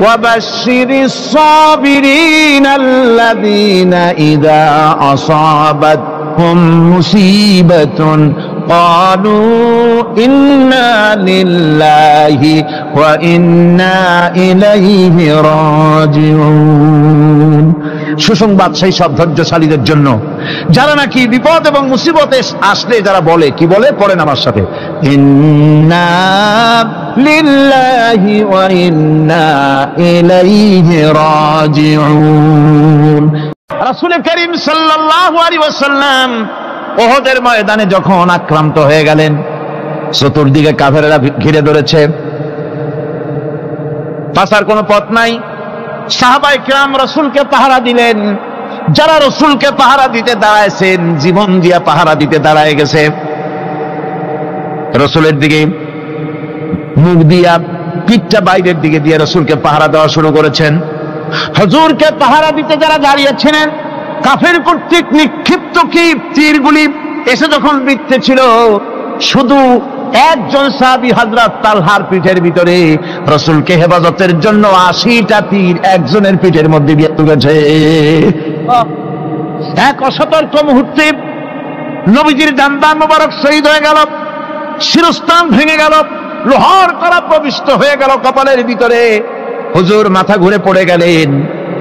ওয়াবাশশিরিস সাবিরিনাল্লাযীনা ইযা আসাবাতহুম মুসিবাতুন قالوا إنا لله وإنا إليه راجعون। সুসংবাদ সেই সব ধৈর্যশালীদের জন্য যারা নাকি বিপদ এবং মুসিবতে আসলে যারা বলে, কি বলে, পড়েন আমার সাথে, ইন্না লিল্লাহি ওয়া ইন্না ইলাইহি রাজিউন। রাসূল করিম সাল্লাল্লাহু আলাইহি ওয়াসাল্লাম উহুদের ময়দানে যখন আক্রান্ত হয়ে গেলেন, চতুর্দিকে কাফেররা ঘিরে ধরেছে, বাঁচার কোনো পথ নাই। সাহাবায়ে কিরাম রাসূলকে পাহারা দিলেন। যারা রাসূলকে পাহারা দিতে দাঁড়াইছেন, জীবন দিয়া পাহারা দিতে দাঁড়ায় গেছে, রাসূলের দিকে মুখ দিয়া, পিঠটা বাইরের দিকে দিয়ে রাসূলকে পাহারা দেওয়া শুরু করেছেন। হুজুরকে পাহারা দিতে যারা দাঁড়িয়েছিলেন, কাফের কর্তৃক নিক্ষিপ্ত কি তীরগুলি এসে যখন বিঁধতেছিল, শুধু একজন সাহাবী হযরত তালহার পিঠের ভিতরে রাসূলকে হেফাজতের জন্য 80টা তীর একজনের পিঠের মধ্যে দিয়ে ঢুকেছে। এক অসতর্ক মুহূর্তে নবীজির জানদান মোবারক শহীদ হয়ে গেল, শিরস্ত্রাণ ভেঙে গেল, লোহার কড়া প্রবিষ্ট হয়ে গেল কপালের ভিতরে। হুজুর মাথা ঘুরে পড়ে গেলেন।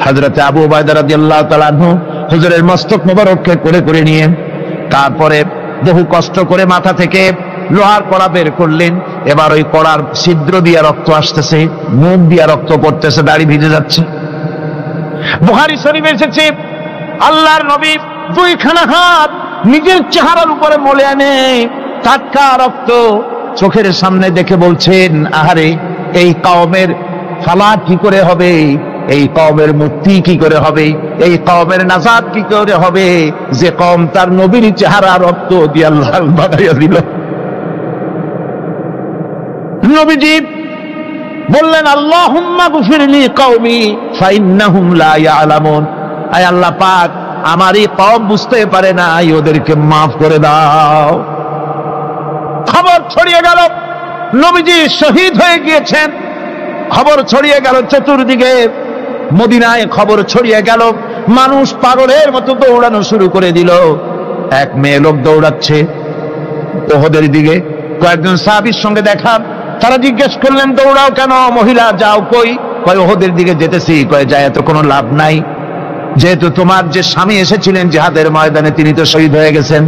হযরত আবু উবাইদা রাদিয়াল্লাহু তাআলা আনহু হুজুরের মস্তক মোবারককে কোলে করে নিয়ে তারপরে বহু কষ্ট করে মাথা থেকে লোহার কড়া বের করলেন। এবার ওই কড়ার ছিদ্র দিয়ে রক্ত আসতেছে, মুখ দিয়ে রক্ত পড়তেছে, দাড়ি ভিজে যাচ্ছে। বুখারী শরীফে এসেছে, আল্লাহর নবী দুইখানা হাত নিজের চেহারার উপরে মলে আনে টাটকা রক্ত চোখের সামনে দেখে বলছেন, আহারে, এই কওমের ফালাক কি করে হবে, এই কওমের মুক্তি কি করে হবে, এই কওমের নাজাত কি করে হবে, যে কওম তার নবীর চেহারা রক্ত দিয়ে আল্লাহ বানাইয়া দিল। নবীজি বললেন, আল্লাহুম্মা গফিরলি কওমি ফাইন্নাহুম লা ইয়ালামুন। আয় আল্লাহ পাক, আমার এই কওম বুঝতে পারে না, ওদেরকে মাফ করে দাও। খবর ছড়িয়ে গেল নবীজি শহীদ হয়ে গিয়েছেন। খবর ছড়িয়ে গেল চতুর্দিকে, মদিনায় খবর ছড়িয়ে গেল। মানুষ পাগলের মতো দৌড়ানো শুরু করে দিল। এক মেয়ে লোক দৌড়াচ্ছে উহুদের দিকে। কয়েকজন সাহাবীর সঙ্গে দেখা, তারা জিজ্ঞেস করলেন, দৌড়াও কেন মহিলা, যাও কই? কয় উহুদের দিকে যেতেছি। কয় যায় তো কোনো লাভ নাই, যেহেতু তোমার যে স্বামী এসেছিলেন জিহাদের ময়দানে তিনি তো শহীদ হয়ে গেছেন।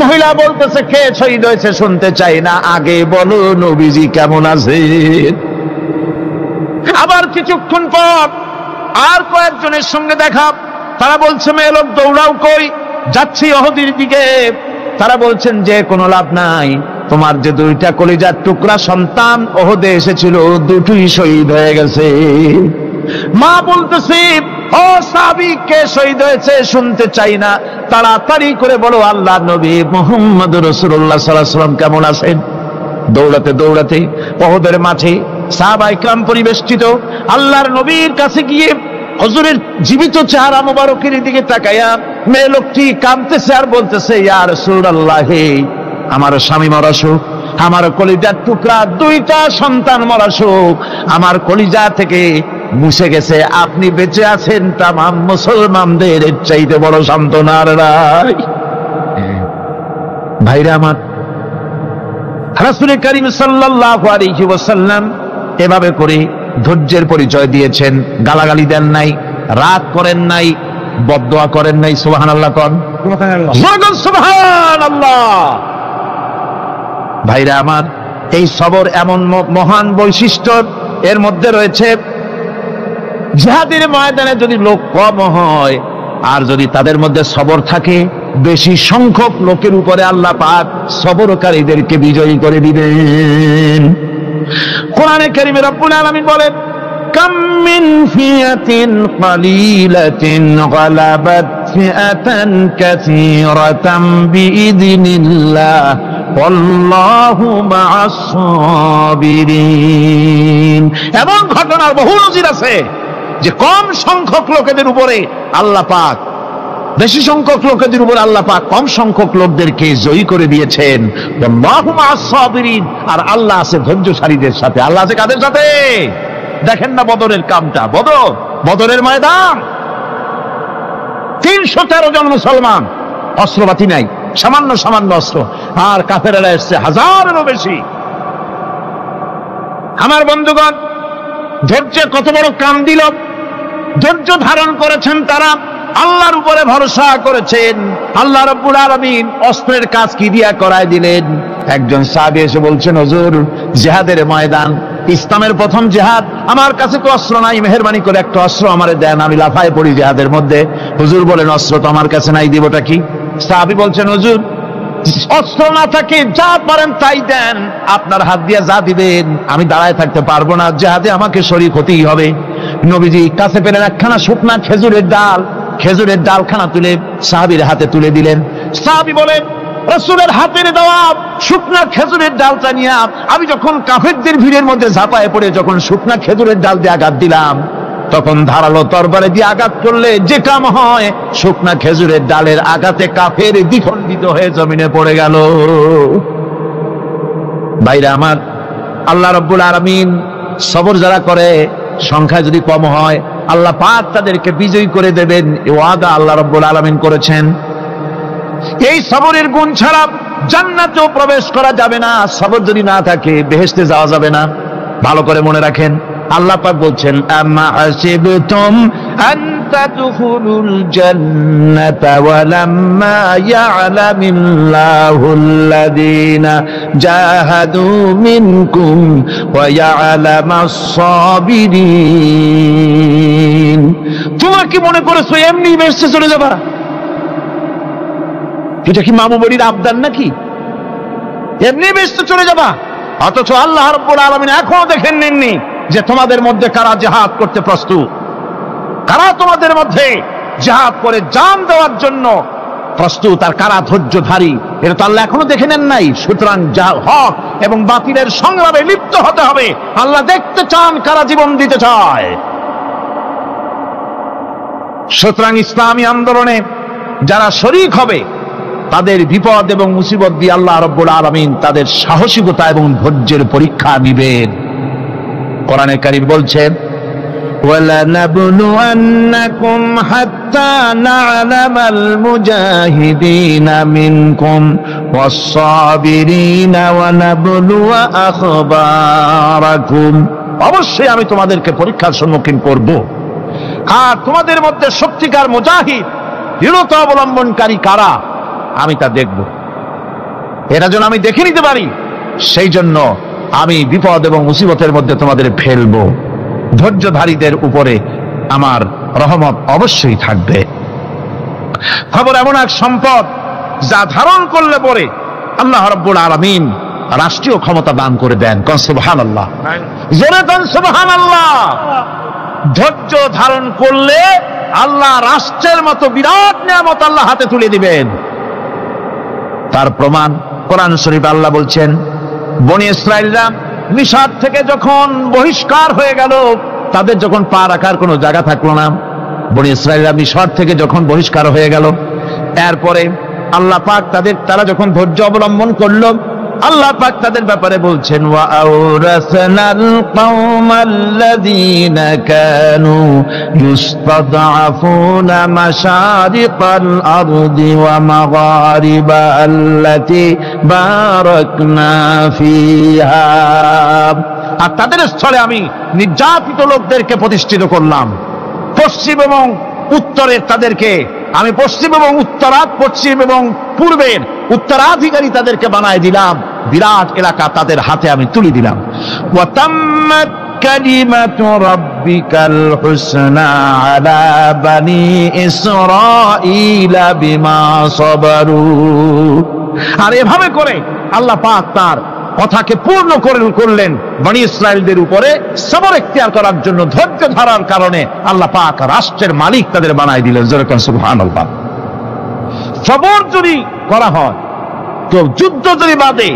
মহিলা বলতেছে, কে শহীদ হয়েছে শুনতে চাই না, আগে বলো নবীজি কেমন আছে। আবার কিছুক্ষণ পর আর কয়েকজনের সঙ্গে দেখা, তারা বলছে, মেয়ে লোক দৌড়াও কই? যাচ্ছি উহুদের দিকে। তারা বলছেন যে কোনো লাভ নাই, তোমার যে দুইটা কলিজার টুকরা সন্তান উহুদে এসেছিল দুটোই শহীদ হয়ে গেছে। মা বলতেছে, ও সাহাবী, কে শহীদ হয়েছে শুনতে চাই না, তাড়াতাড়ি করে বলো আল্লাহর নবী মুহাম্মদুর রাসূলুল্লাহ সাল্লাল্লাহু আলাইহি ওয়াসাল্লাম কেমন আছেন। দৌড়াতে দৌড়াতে উহুদের মাঠে সাহাবায়ে কিরাম পরিবেষ্টিত। আল্লাহর নবীর কাছে গিয়ে হুজুরের জীবিত চেহারা মোবারকের দিকে তাকায়া মেয়ে লোকটি কাঁদতেছে আর বলতেছে, ইয়া রাসূলুল্লাহ, আমার স্বামী মরা শোক, আমার কলিজার টুকরা দুইটা সন্তান মরা শোক আমার কলিজা থেকে মুছে গেছে, আপনি বেঁচে আছেন, তামাম মুসলমানদের এর চাইতে বড় সান্ত্বনার নাই। ভাইরা আমার, রাসূল করিম সাল্লাল্লাহু আলাইহি ওয়াসাল্লাম এভাবে করে ধৈর্যের পরিচয় দিয়েছেন। গালাগালি দেন নাই, রাগ করেন নাই, বদদোয়া করেন নাই। সুবহানাল্লাহ কোন, সুবহানাল্লাহ। ভাইরা আমার, এই সবর এমন মহান বৈশিষ্ট্য এর মধ্যে রয়েছে। জিহাদের ময়দানে যদি লোক কম হয় আর যদি তাদের মধ্যে সবর থাকে, বেশি সংখ্যক লোকের উপরে আল্লাহ পাক সবরকারীদেরকে বিজয়ী করে দিবেন। কোরআনে কারীমে রব্বুল আলামিন বলেন, কাম মিন ফিয়াতিন কালিলাতিন গালাবাত ফিআতান কাসীরাতাম বিইذনিল্লাহ ওয়াল্লাহু মা'আস সাবিরিন। এমন ঘটনার বহু নজির আছে যে কম সংখ্যক লোকেদের উপরে আল্লাহ পাক, বেশি সংখ্যক লোকেদের উপর আল্লাহ পাক কম সংখ্যক লোকদেরকে জয়ী করে দিয়েছেন। আল্লাহু মা'আস সাবিরিন, আর আল্লাহ আছে ধৈর্যশালীদের সাথে। আল্লাহ আছে কাদের সাথে? দেখেন না বদরের কামটা, বদরের ময়দান, 313 জন মুসলমান, অস্ত্রপাতি নাই, সামান্য সামান্য অস্ত্র, আর কাফেরেরা এসছে হাজারেরও বেশি। আমার বন্ধুগণ, ধৈর্য কত বড় কাম দিল, ধৈর্য ধারণ করেছেন তারা, আল্লাহর উপরে ভরসা করেছেন। আল্লাহ রাব্বুল আলামিন অস্ত্রের কাজ কি দিয়া করায় দিলেন। একজন সাহাবী এসে বলছেন, হুজুর, জিহাদের ময়দান, ইসলামের প্রথম জিহাদ, আমার কাছে তো অস্ত্র নাই, মেহেরবানি করে একটা অস্ত্র আমারে দেন, আমি লাফায় পড়ি জিহাদের মধ্যে। হুজুর বলেন, অস্ত্র তো আমার কাছে নাই, দিবটা কি? সাহাবী বলছেন, হুজুর, অস্ত্র না থাকে যা পারেন তাই দেন, আপনার হাত দিয়ে যা দিবেন আমি দাঁড়ায় থাকতে পারবো না, জিহাদে আমাকে শরীক হতেই হবে। নবীজি কাছে পেলেন একখানা শুকনা খেজুরের ডালখানা তুলে সাহাবীর হাতে তুলে দিলেন। সাহাবী বলেন, রাসূলের হাতের দেওয়া শুকনা খেজুরের ডালটা নিয়ে আমি যখন কাফেরদের ভিড়ের মধ্যে ঝাঁপায় পড়ে যখন শুকনা খেজুরের ডাল দিয়ে আঘাত দিলাম, তখন ধারালো তরবারে দিয়ে আঘাত করলে যে কাম হয়, শুকনা খেজুরের ডালের আঘাতে কাফের দ্বিখণ্ডিত হয়ে জমিনে পড়ে গেল। ভাইরা আমার, আল্লাহ রাব্বুল আলামিন সবর যারা করে, সংখ্যায় যদি কম হয়, আল্লাহ পাক তাদেরকে বিজয়ী করে দেবেন, এই ওয়াদা আল্লাহ রাব্বুল আলামিন করেছেন। এই সবরের গুণ ছাড়া জান্নাতেও প্রবেশ করা যাবে না, সবর যদি না থাকে বেহেশতে যাওয়া যাবে না। ভালো করে মনে রাখেন, আল্লাহ পাক বলছেন, আম্মা হাসিবতুম আন তাদখুলুল জান্নাতা ওয়া লাম্মা ইয়া'লামিল্লাহুল্লাযীনা জাহাদু মিনকুম ওয়া ইয়া'লামাস সাবিরিন। তোমরা কি মনে করেছো এমনি বেহেশতে চলে যাবা? এটা কি মামু বাড়ির আবদার নাকি? এমনি বেহেশতে চলে যাবা? অথচ আল্লাহ রাব্বুল আলামিন এখনো দেখেন নেননি যে তোমাদের মধ্যে কারা জিহাদ করতে প্রস্তুত, কারা তোমাদের মধ্যে জিহাদ করে জান দেওয়ার জন্য প্রস্তুত, আর কারা ধৈর্যধারী, এটা তো আল্লাহ এখনো দেখে নেন নাই। সুতরাং হক এবং বাতিলের সংগ্রামে লিপ্ত হতে হবে। আল্লাহ দেখতে চান কারা জীবন দিতে চায়। সুতরাং ইসলামী আন্দোলনে যারা শরীক হবে, তাদের বিপদ এবং মুসিবত দিয়ে আল্লাহ রাব্বুল আলামিন তাদের সাহসিকতা এবং ধৈর্যের পরীক্ষা নেবেন। কোরআনে কারীম বলছেন, وَلَنَبْلُوَنَّكُمْ حَتَّى نَعْلَمَ الْمُجَاهِدِينَ مِنكُمْ وَالصَّابِرِينَ وَنَبْلُوَ أَخْبَارَكُمْ। অবশ্যই আমি তোমাদেরকে পরীক্ষার সম্মুখীন করব, আর তোমাদের মধ্যে সত্যিকার মুজাহিদ, দৃঢ়তা অবলম্বনকারী কারা, আমি তা দেখব। এরা যেন আমি দেখে নিতে পারি, সেই জন্য আমি বিপদ এবং মুসিবতের মধ্যে তোমাদের ফেলবো। ধৈর্যধারীদের উপরে আমার রহমত অবশ্যই থাকবে। খবর এমন এক সম্পদ যা ধারণ করলে পরে আল্লাহ রাব্বুল আলামিন রাষ্ট্রীয় ক্ষমতা দান করে দেন। কোন সুবহানাল্লাহ, জোরে কোন সুবহানাল্লাহ। ধৈর্য ধারণ করলে আল্লাহ রাষ্ট্রের মতো বিরাট নিয়ামত আল্লাহ হাতে তুলে দিবেন। তার প্রমাণ কোরআন শরীফে আল্লাহ বলছেন, বনি ইসরাইলরা মিশর থেকে যখন বহিষ্কার হয়ে গেল, তাদের যখন পা রাখার কোনো জায়গা থাকলো না, বনি ইসরাইলরা মিশর থেকে যখন বহিষ্কার হয়ে গেল, এরপরে আল্লাহ পাক তারা যখন ধৈর্য অবলম্বন করলো, আল্লাহ পাক তাদের ব্যাপারে বলছেন, ওয়া আওরাসনাল কওমাল্লাযীনা কানু ইউস্তাদআফুনা মাশারিকাল আরদি ওয়া মাগারিবা আল্লাতী বারাকনা ফিহা। আর তাদের স্থলে আমি নির্যাতিত লোকদেরকে প্রতিষ্ঠিত করলাম। পশ্চিম এবং উত্তরের তাদেরকে আমি পশ্চিম এবং পশ্চিম এবং পূর্বের উত্তরাধিকারী তাদেরকে বানায় দিলাম। বিরাট এলাকা তাদের হাতে আমি তুলে দিলাম। ওয়া তাম্মাত কালিমাতু রাব্বিকাল হুসনা আলা বানি ইসরাঈলা বিমা সাবারু। আর এভাবে করে আল্লাহ পাক তার কথাকে পূর্ণ করলেন বনি ইসরাইলদের উপরে। সবর ইখতিয়ার করার জন্য, ধৈর্য ধরার কারণে আল্লাহ পাক রাষ্ট্রের মালিক তাদের বানাই দিলেন। যেরকম সুবহানাল্লাহ। সবর যদি করা হয়, তো যুদ্ধ যদি বাদে,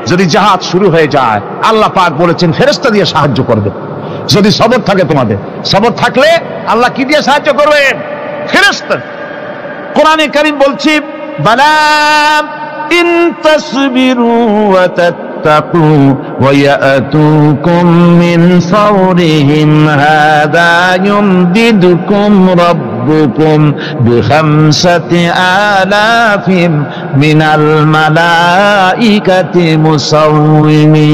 যদি জিহাদ শুরু হয়ে যায়, আল্লাহ পাক বলেছেন ফেরেশতা দিয়ে সাহায্য করবে। যদি সবর থাকে তোমাদের, সবর থাকলে আল্লাহ কি দিয়ে সাহায্য করবেন? ফেরেশতা। কোরআনে কারীম বলছে, বালা ইন তাসবিরু ওয়া واتقوا ويأتوكم من فورهم هذا يمددكم ربكم ب5 آلاف من الملائكة مسومين।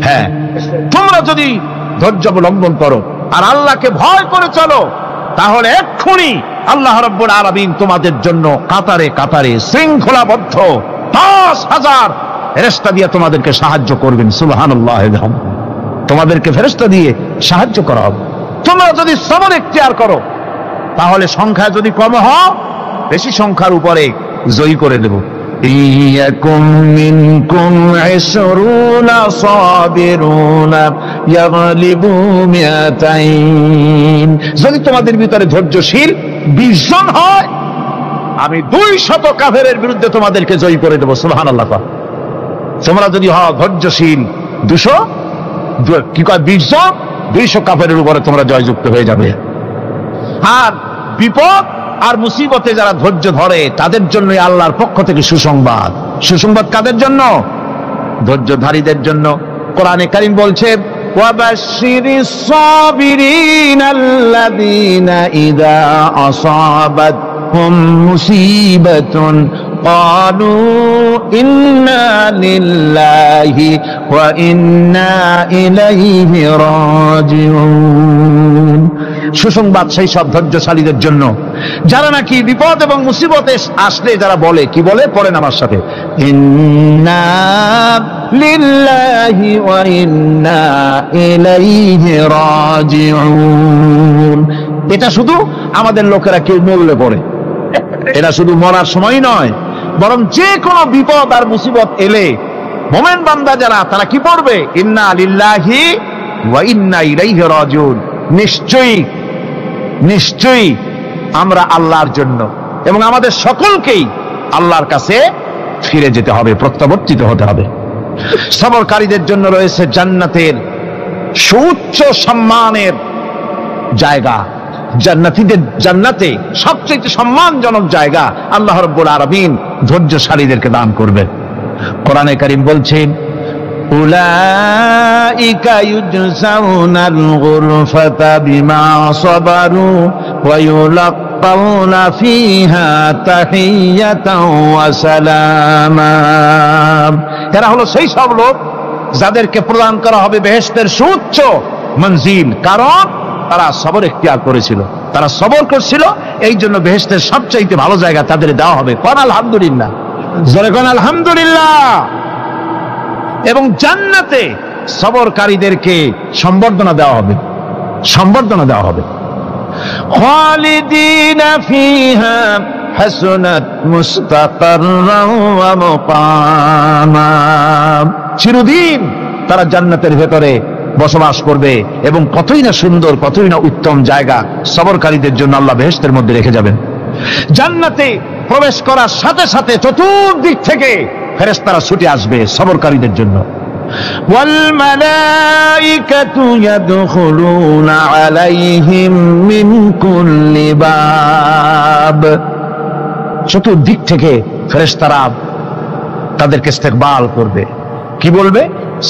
হ্যাঁ, তোমরা যদি ধৈর্য অবলম্বন করো আর আল্লাহকে ভয় করে চলো, তাহলে এক্ষুনি আল্লাহ রাব্বুল আলামিন তোমাদের জন্য কাতারে কাতারে শৃঙ্খলাবদ্ধ 10,000 ফেরেশতা দিয়ে তোমাদেরকে সাহায্য করবেন। সুবহানাল্লাহ, তোমাদেরকে ফেরেশতা দিয়ে সাহায্য করা হবে। তোমরা যদি সবর ইখতিয়ার করো, তাহলে সংখ্যা যদি কম হয়, বেশি সংখ্যার উপরে জয়ী করে দেব। ইয়াকুম মিনকুম 20 সাবিরুনা ইয়াগলিবু 200। যদি তোমাদের ভিতরে ধৈর্যশীল 20 জন হয়, আমি 200 কাফেরের বিরুদ্ধে তোমাদেরকে জয়ী করে দেব। সুবহানাল্লাহ। তোমরা যদি হও ধৈর্যশীল 200 কি কয় 20 জন, 200 কাফেরের উপরে তোমরা জয়যুক্ত হয়ে যাবে। আর বিপদ আর মুসিবতে যারা ধৈর্য ধরে, তাদের জন্য আল্লাহর পক্ষ থেকে সুসংবাদ। সুসংবাদ কাদের জন্য? ধৈর্যধারীদের জন্য। কোরআনে কারীম বলছে, ওয়াবাশশিরিস সাবিরিনাল্লাযীনা ইযা আসাবাতহুম মুসিবাতুন ক্বালু ইন্না লিল্লাহি ওয়া ইন্না ইলাইহি রাজিউন। সুসংবাদ সেই সব ধৈর্যশালীদের জন্য যারা নাকি বিপদ এবং মুসিবতে আসলে যারা বলে, কি বলে? পড়েন আমার সাথে, ইন্না লিল্লাহি ওয়া ইন্না ইলাইহি রাজিউন। এটা শুধু আমাদের লোকেরা কেউ মরলে পড়ে, এটা শুধু মরার সময় নয়, বরং যে কোনো বিপদ আর মুসিবত এলে মুমিন বান্দা যারা, তারা কি পড়বে? ইন্না লিল্লাহি ওয়া ইন্না ইলাইহি রাজিউন। নিশ্চয়ই নিশ্চয়ই আমরা আল্লাহর জন্য এবং আমাদের সকলকেই আল্লাহর কাছে ফিরে যেতে হবে, প্রত্যাবর্তিত হতে হবে। সবরকারীদের জন্য রয়েছে জান্নাতের সুউচ্চ সম্মানের জায়গা। জান্নাতীদের জান্নাতে সবচেয়ে সম্মানজনক জায়গা আল্লাহ রাব্বুল আলামিন ধৈর্যশালীদেরকে দান করবেন। কোরআনে কারীম বলছেন, উলাইকা ইউজজাউনাল গুরফাতা বিমা সাবারু ওয়া ইউলাক্কাউনা ফিহা তাহিয়াতাও ওয়া সালামা। এরা হলো সেই সব লোক যাদেরকে প্রদান করা হবে বেহেশতের সুউচ্চ মঞ্জিল, কারণ তারা সবর ইখতিয়ার করেছিল, তারা সবর করছিল, এই জন্য বেহেশতের সবচাইতে ভালো জায়গা তাদের দেওয়া হবে। কোন আলহামদুলিল্লাহ, জোরে কোন আলহামদুলিল্লাহ। এবং জান্নাতে সবরকারীদেরকে সম্বর্ধনা দেওয়া হবে, সম্বর্ধনা দেওয়া হবে। খালিদিনা ফিহা হাসনাত মুস্তাকাররান ওয়া মুকামা। চিরদিন তারা জান্নাতের ভেতরে বসবাস করবে এবং কতই না সুন্দর, কতই না উত্তম জায়গা সবরকারীদের জন্য আল্লাহ বেহেশতের মধ্যে রেখে যাবেন। জান্নাতে প্রবেশ করার সাথে সাথে চতুর্দিক থেকে ফেরেশতারা ছুটে আসবে সবরকারীদের জন্য। ওয়াল মালাইকাতু ইয়াদখুলুনা আলাইহিম মিন কুল্লি বাব। চতুর্দিক থেকে ফেরেশতারা তাদেরকে ইস্তেকবাল করবে, কি বলবে?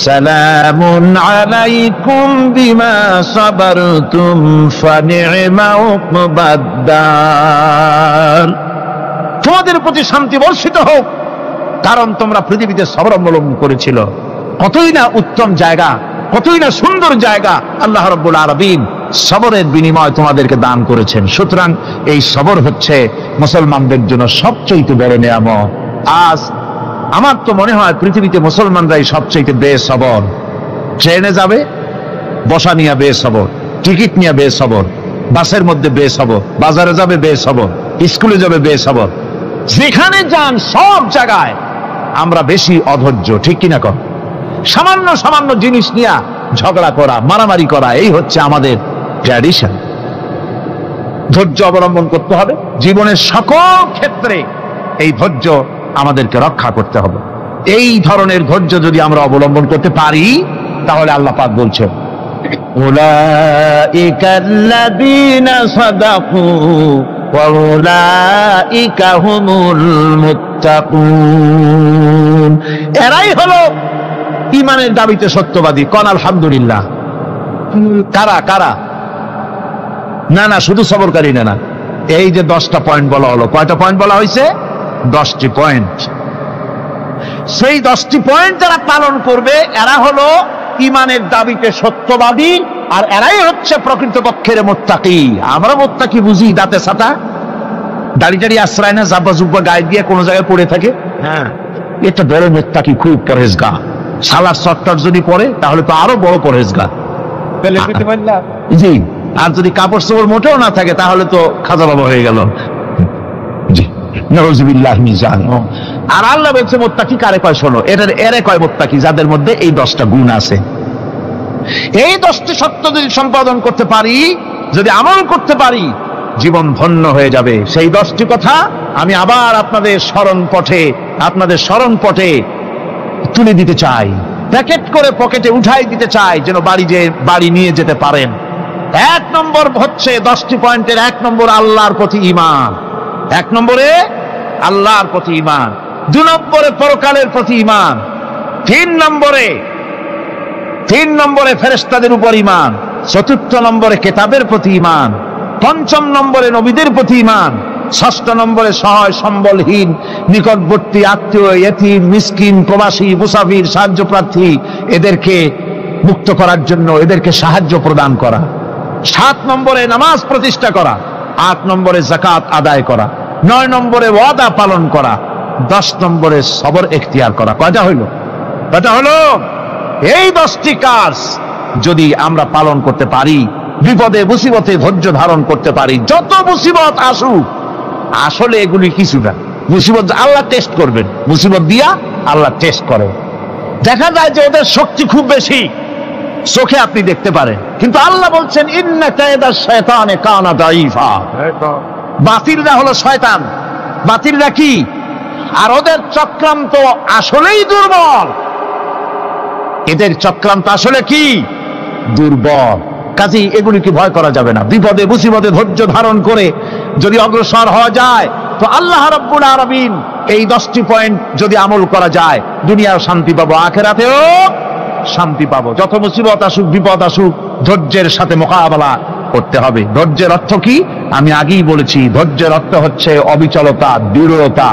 সালামুন আলাইকুম বিমা সাবারতুম ফানি'মা উকবাদ। তোমাদের প্রতি শান্তি বর্ষিত হোক, কারণ তোমরা পৃথিবীতে সবর অবলম্বন করেছিল। কতই না উত্তম জায়গা, কতই না সুন্দর জায়গা আল্লাহ রাব্বুল আলামিন সবরের বিনিময় তোমাদেরকে দান করেছেন। সুতরাং এই সবর হচ্ছে মুসলমানদের জন্য সবচেয়ে বড় নিয়ামত। আজ আমার তো মনে হয় পৃথিবীতে মুসলমানরাই সবচেয়ে বেসবর। ট্রেনে যাবে, বসা নিয়ে বেসবর, টিকিট নিয়ে বেসবর, বাসের মধ্যে বেসবর, বাজারে যাবে বেসবর, স্কুলে যাবে বেসবর, যেখানে যান সব জায়গায় আমরা বেশি অধৈর্য, ঠিক কিনা কর? সামান্য সামান্য জিনিস নিয়ে ঝগড়া করা, মারামারি করা, এই হচ্ছে আমাদের ট্র্যাডিশন। ধৈর্য অবলম্বন করতে হবে জীবনের সকল ক্ষেত্রে, এই ধৈর্য আমাদেরকে রক্ষা করতে হবে। এই ধরনের ধৈর্য যদি আমরা অবলম্বন করতে পারি, তাহলে আল্লাহ পাক বলছেন, উলাইকাল্লাযীনা সাদাকু ওয়া উলাইকা হুমুল মুত্তাকুন। এরাই হলো ঈমানের দাবিতে সত্যবাদী। কোন আলহামদুলিল্লাহ। কারা কারা? না না, শুধু সবরকারী না, এই যে 10টা পয়েন্ট বলা হলো, কয়টা পয়েন্ট বলা হয়েছে? 10টি পয়েন্ট। সেই 10টি পয়েন্ট যারা পালন করবে এরা হলো ঈমানের দাবিতে সত্যবাদী, আর এরাই হচ্ছে প্রকৃতপক্ষের মুত্তাকি। আমরা মুত্তাকি বুঝি দাঁতে ছাতা, দাড়ি টাড়ি আশ্রয় না, জাব্বা জুব্বা গায়ে দিয়ে কোনো জায়গায় পড়ে থাকে, হ্যাঁ এটা বড় মুত্তাকি, খুব পরহেজগার। সালার চট্টর যদি পড়ে তাহলে তো আরো বড় পরহেজগার। জি, আর যদি কাপড় চোপড় মোটেও না থাকে তাহলে তো খাজা বাবা হয়ে গেল। জি, নাউযুবিল্লাহ মিন যালিক। আর আল্লাহ বলছে মুত্তাকি কারে কয় শোনো, এরে কয় মুত্তাকি যাদের মধ্যে এই 10টা গুণ আছে। এই 10টি সত্য যদি সম্পাদন করতে পারি, যদি আমল করতে পারি, জীবন ধন্য হয়ে যাবে। সেই 10টি কথা আমি আবার আপনাদের স্মরণ পটে তুলে দিতে চাই, প্যাকেট করে পকেটে উঠাই দিতে চাই, যেন বাড়ি নিয়ে যেতে পারেন। 1 নম্বর হচ্ছে 10টি পয়েন্টের 1 নম্বর আল্লাহর প্রতি ঈমান। 1 নম্বরে আল্লাহর প্রতি ঈমান, 2 নম্বরে পরকালের প্রতি ঈমান, 3 নম্বরে ফেরেশতাদের উপর ঈমান, 4 নম্বরে কিতাবের প্রতি ঈমান, 5 নম্বরে নবীদের প্রতি ঈমান, 6 নম্বরে সহায় সম্বলহীন নিকটবর্তী আত্মীয়, ইয়েতিম, মিসকিন, প্রবাসী, মুসাফির, সাহায্য প্রার্থী এদেরকে মুক্ত করার জন্য এদেরকে সাহায্য প্রদান করা, 7 নম্বরে নামাজ প্রতিষ্ঠা করা, 8 নম্বরে যাকাত আদায় করা, 9 নম্বরে ওয়াদা পালন করা, 10 নম্বরে সবর এখতিয়ার করা। কয়টা হইল? এই 10টি কাজ যদি আমরা পালন করতে পারি, বিপদে মুসিবতে ধৈর্য ধারণ করতে পারি, যত মুসিবত আসুক, আসলে এগুলি কিছু না। মুসিবত আল্লাহ টেস্ট করবেন, মুসিবত দিয়া আল্লাহ টেস্ট করেন। দেখা যায় যে ওদের শক্তি খুব বেশি, চোখে আপনি দেখতে পারেন, কিন্তু আল্লাহ বলছেন ইন্না কায়দাশ শায়তানে কানা দাঈফা। বাতিলরা হলো শয়তান। বাতিলরা কি? আর ওদের চক্রান্ত আসলেই দুর্বল। এদের চক্রান্ত আসলে কি? দুর্বল। কাজেই এগুলিকে ভয় করা যাবে না। বিপদে মুসিবতে ধৈর্য ধারণ করে যদি অগ্রসর হওয়া যায়, তো আল্লাহ রাব্বুল আলামিন এই 10টি পয়েন্ট যদি আমল করা যায়, দুনিয়ার শান্তি পাবো, আখিরাতেও শান্তি পাবো। যত মুসিবত আসুক, বিপদ আসুক, ধৈর্যের সাথে মোকাবেলা করতে হবে। ধৈর্যের অর্থ কি? আমি আগেই বলেছি, ধৈর্যের অর্থ হচ্ছে অবিচলতা, দৃঢ়তা,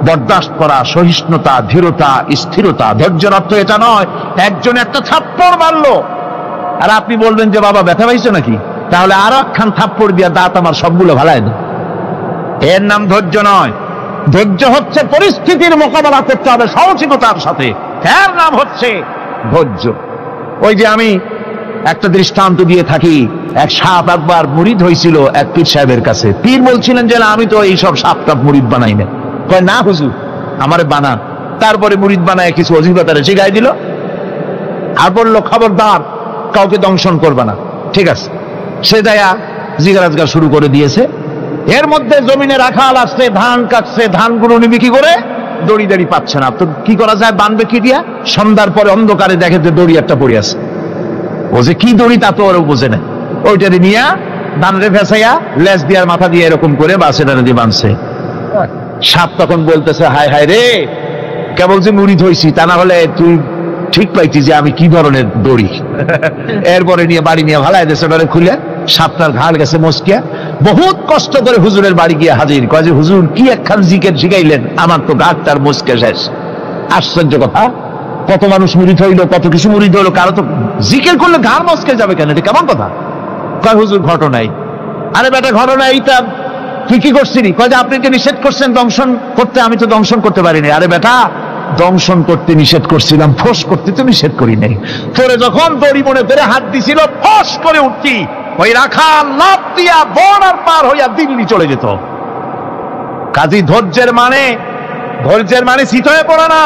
বরদাস্ত করা, সহিষ্ণুতা, ধীরতা, স্থিরতা। ধৈর্যের অর্থ এটা নয় একজন একটা থাপ্পড় মারলো আর আপনি বলবেন যে বাবা ব্যথা পাইছো নাকি, তাহলে আর একখান থাপ্পড় দিয়া দাঁত আমার সবগুলো ভালাই না। এর নাম ধৈর্য নয়। ধৈর্য হচ্ছে পরিস্থিতির মোকাবেলা করতে হবে সাহসিকতার সাথে, এর নাম হচ্ছে ধৈর্য। ওই যে আমি একটা দৃষ্টান্ত দিয়ে থাকি, এক সাপ একবার মুরিদ হয়েছিল এক পীর সাহেবের কাছে। পীর বলছিলেন যে আমি তো এইসব সাপ টাপ মুরিদ বানাই না। কয় না হুজুর, আমারে বানান। তারপরে মুরিদ বানায় কিছু অজিফাতারে শিখাই দিল আর বললো খবরদার কাউকে দংশন করবে না। ঠিক আছে, সে দায়া জিগারাজগার শুরু করে দিয়েছে। এর মধ্যে জমিনে রাখাল আসছে, ধান কাটছে, ধানগুলো বিক্রি করে দড়ি দাড়ি পাচ্ছে না। তো কি করা যায়, বানবে কি দিয়া? সন্ধ্যার পরে অন্ধকারে দেখে যে দড়ি একটা পড়ে আছে। ও যে কি দড়ি তা তো ওরা বোঝে না। ওইটারে নিয়ে ধানরে ফেসাইয়া লেজ দিয়ার মাথা দিয়ে এরকম করে বাসেটারে দিয়ে বাঁধছে। সাপ তখন বলতেছে, হায় হায় রে, কেবল যে মুরিদ হয়েছি, তা না হলে তুই ঠিক পাইছি যে আমি কি ধরনের দড়ি। এরপরে নিয়ে বাড়ি নিয়ে ভালাই দেশে ওটারে খুলে সাপটার ঘাড় গেছে মস্কিয়া। বহুত কষ্ট করে হুজুরের বাড়ি গিয়ে হাজির। কয় যে হুজুর কি একখান জিকের শিখাইলেন, আমার তো ঘাটটার মস্কে শেষ। আশ্চর্য কথা, কত মানুষ মুরিদ হইলো, কত কিছু মুরিদ হইলো, কারো তো জিকের করলে ঘাড় মস্কে যাবে কেন? এটা কেমন কথা? কয় হুজুর ঘটনাই। আরে বেটা ঘটনা এইটা, তুই কি করছিলি? কয় যে আপনি তো নিষেধ করছেন দংশন করতে, আমি তো দংশন করতে পারিনি। আরে বেটা, দংশন করতে নিষেধ করছিলাম, ফোঁস করতে তো নিষেধ করি নাই। তোরে যখন দড়ি মনে ধরে হাত দিছিল, ফোঁস করে উঠতি, ওই রাখাল লাফ দিয়া বর্ডার পার হইয়া দিল্লি চলে যেত। কাজী ধৈর্যের মানে শীত হয়ে পড়ে না।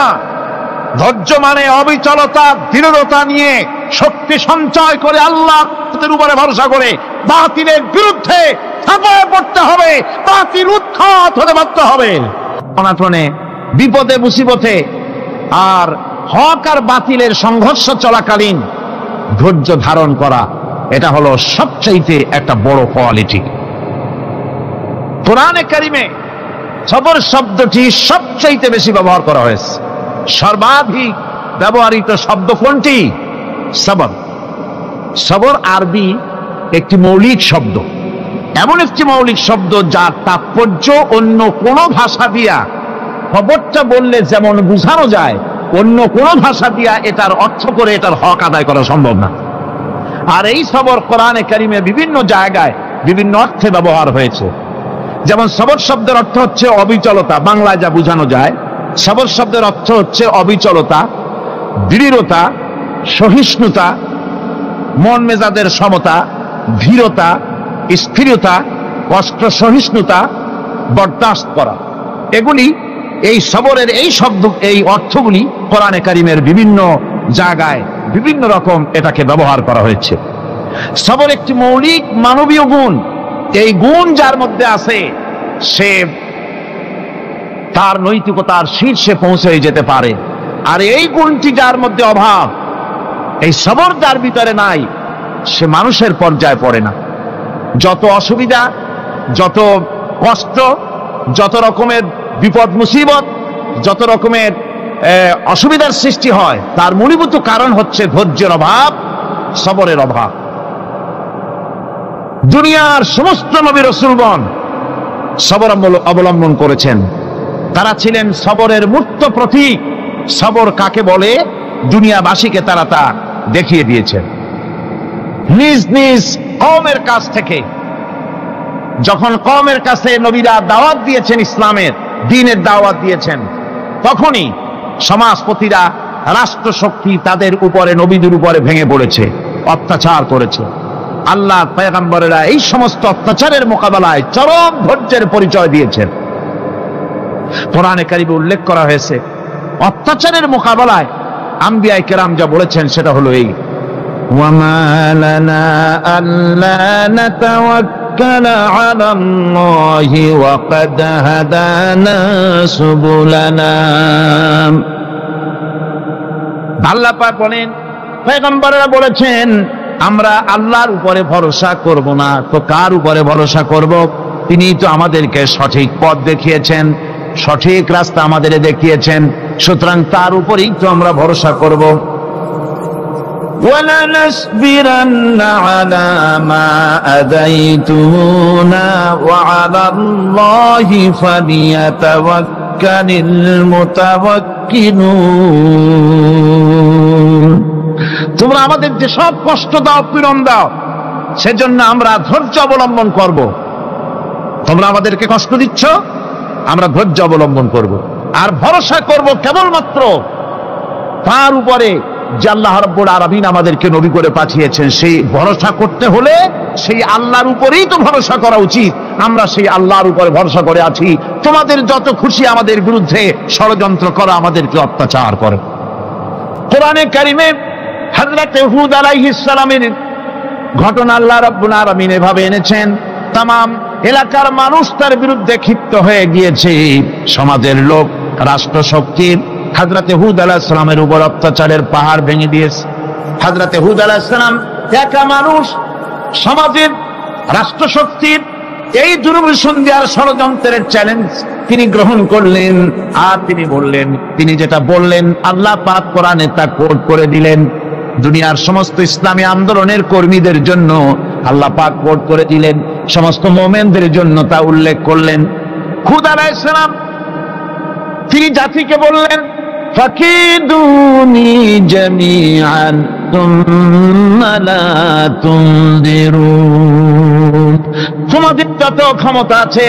ধৈর্য মানে অবিচলতা, দৃঢ়তা নিয়ে শক্তি সঞ্চয় করে আল্লাহর উপরে ভরসা করে বাতিলের বিরুদ্ধে ঝাঁপিয়ে পড়তে হবে, বাতিল উৎখাত হতে বাধ্য হবে। অনাটনে, বিপদে মুসিবতে আর হক আর বাতিলের সংঘর্ষ চলাকালীন ধৈর্য ধারণ করা, এটা হলো সবচাইতে একটা বড় কোয়ালিটি। কোরআনে কারিমে সবর শব্দটি সবচাইতে বেশি ব্যবহার করা হয়েছে। সর্বাধিক ব্যবহৃত শব্দ কোনটি? সবর। সবর আরবি একটি মৌলিক শব্দ, এমন একটি মৌলিক শব্দ যার তাৎপর্য অন্য কোন ভাষা দিয়া খবরটা বললে যেমন বোঝানো যায়, অন্য কোন ভাষা দিয়া এটার অর্থ করে এটার হক আদায় করা সম্ভব না। আর এই সবর কোরআনে কারিমে বিভিন্ন জায়গায় বিভিন্ন অর্থে ব্যবহার হয়েছে। যেমন সবর শব্দের অর্থ হচ্ছে অবিচলতা, বাংলায় যা বোঝানো যায়। সবর শব্দের অর্থ হচ্ছে অবিচলতা, দৃঢ়তা, সহিষ্ণুতা, মন মেজাজের সমতা, ধীরতা, স্থিরতা, কষ্ট সহিষ্ণুতা, বরদাস্ত করা। এগুলি এই সবরের এই শব্দ, এই অর্থগুলি কোরআনে কারিমের বিভিন্ন জায়গায় বিভিন্ন রকম এটাকে ব্যবহার করা হয়েছে। সবর একটি মৌলিক মানবীয় গুণ। এই গুণ যার মধ্যে আছে সে তার নৈতিকতার শীর্ষে পৌঁছে যেতে পারে। আর এই গুণটি যার মধ্যে অভাব, এই সবর যার ভিতরে নাই, সে মানুষের পর্যায়ে পড়ে না। যত অসুবিধা, যত কষ্ট, যত রকমের বিপদ মুসিবত, যত রকমের অসুবিধার সৃষ্টি হয়, তার মূলীভূত কারণ হচ্ছে ধৈর্যের অভাব, সবরের অভাব। দুনিয়ার সমস্ত নবী রাসূলগণ সবর অবলম্বন করেছেন। তারা ছিলেন সবরের মূর্ত প্রতীক। সবর কাকে বলে দুনিয়াবাসীকে তারা তা দেখিয়ে দিয়েছেন। নিজ নিজ কওমের কাছ থেকে যখন কওমের কাছে নবীরা দাওয়াত দিয়েছেন, ইসলামের দ্বীনের দাওয়াত দিয়েছেন, তখনই সমাজপতিরা, রাষ্ট্রশক্তি তাদের উপরে, নবীদের উপরে ভেঙে পড়েছে, অত্যাচার করেছে। আল্লাহ পয়গম্বরেরা এই সমস্ত অত্যাচারের মোকাবেলায় চরম ধৈর্যের পরিচয় দিয়েছেন। কোরআনে কারিমে উল্লেখ করা হয়েছে অত্যাচারের মোকাবেলায় আম্বিয়ায়ে কেরাম যা বলেছেন সেটা হলো এই, ওয়ামা লানা আল্লা নাতাওয়াক্কালা আলাল্লাহি ওয়া ক্বাদ হাদানা সুবুলানা। আল্লাহ পাক বলেন, পয়গম্বরেরা বলেছেন আমরা আল্লাহর উপরে ভরসা করব না, তো কার উপরে ভরসা করব? তিনি তো আমাদেরকে সঠিক পথ দেখিয়েছেন, সঠিক রাস্তা আমাদের দেখিয়েছেন, সুতরাং তার উপরেই তো আমরা ভরসা করব। وَلَنَصْبِرَنَّ عَلَى مَا آذَيْتُمُونَا وَعَلَى اللَّهِ فَلْيَتَوَكَّلِ الْمُتَوَكِّلُونَ। তোমরা আমাদের যে সব কষ্ট দাও, পীড়ন দাও, সেজন্য আমরা ধৈর্য অবলম্বন করব। তোমরা আমাদেরকে কষ্ট দিচ্ছ, আমরা ধৈর্য অবলম্বন করব আর ভরসা করব কেবলমাত্র তার উপরে যে আল্লাহ রাব্বুল আলামিন আমাদেরকে নবী করে পাঠিয়েছেন। সেই ভরসা করতে হলে সেই আল্লাহর উপরেই তো ভরসা করা উচিত। আমরা সেই আল্লাহর উপরে ভরসা করে আছি। তোমাদের যত খুশি আমাদের বিরুদ্ধে ষড়যন্ত্র করা, আমাদেরকে অত্যাচার করে। কোরআনে কারিমে হযরত হুদ আলাইহিস সালামের ঘটনা আল্লাহ রাব্বুল আলামিন এভাবে এনেছেন, তামাম এলাকার মানুষ তার বিরুদ্ধে ক্ষিপ্ত হয়ে গিয়েছে। সমাজের লোক, রাষ্ট্রশক্তি হযরত হুদ আলাইহিস সালামের উপর অত্যাচারের পাহাড় ভেঙে দিয়েছে। হযরত হুদ আলাইহিস সালাম একা মানুষ, সমাজের রাষ্ট্রশক্তির এই দুর্বিষণ দেওয়ার ষড়যন্ত্রের চ্যালেঞ্জ তিনি গ্রহণ করলেন। আর তিনি বললেন, তিনি যেটা বললেন আল্লাহ পাক কোরআনে তা কোট করে দিলেন। দুনিয়ার সমস্ত ইসলামী আন্দোলনের কর্মীদের জন্য আল্লাহ পাক কোট করে দিলেন, সমস্ত মুমিনদের জন্য তা উল্লেখ করলেন। হুদ আলাইহিস সালাম তিনি জাতিকে বললেন, ফাকিদুনি জামিআন তুম্মা লা তুনদিরুন। তোমাদের যত ক্ষমতা আছে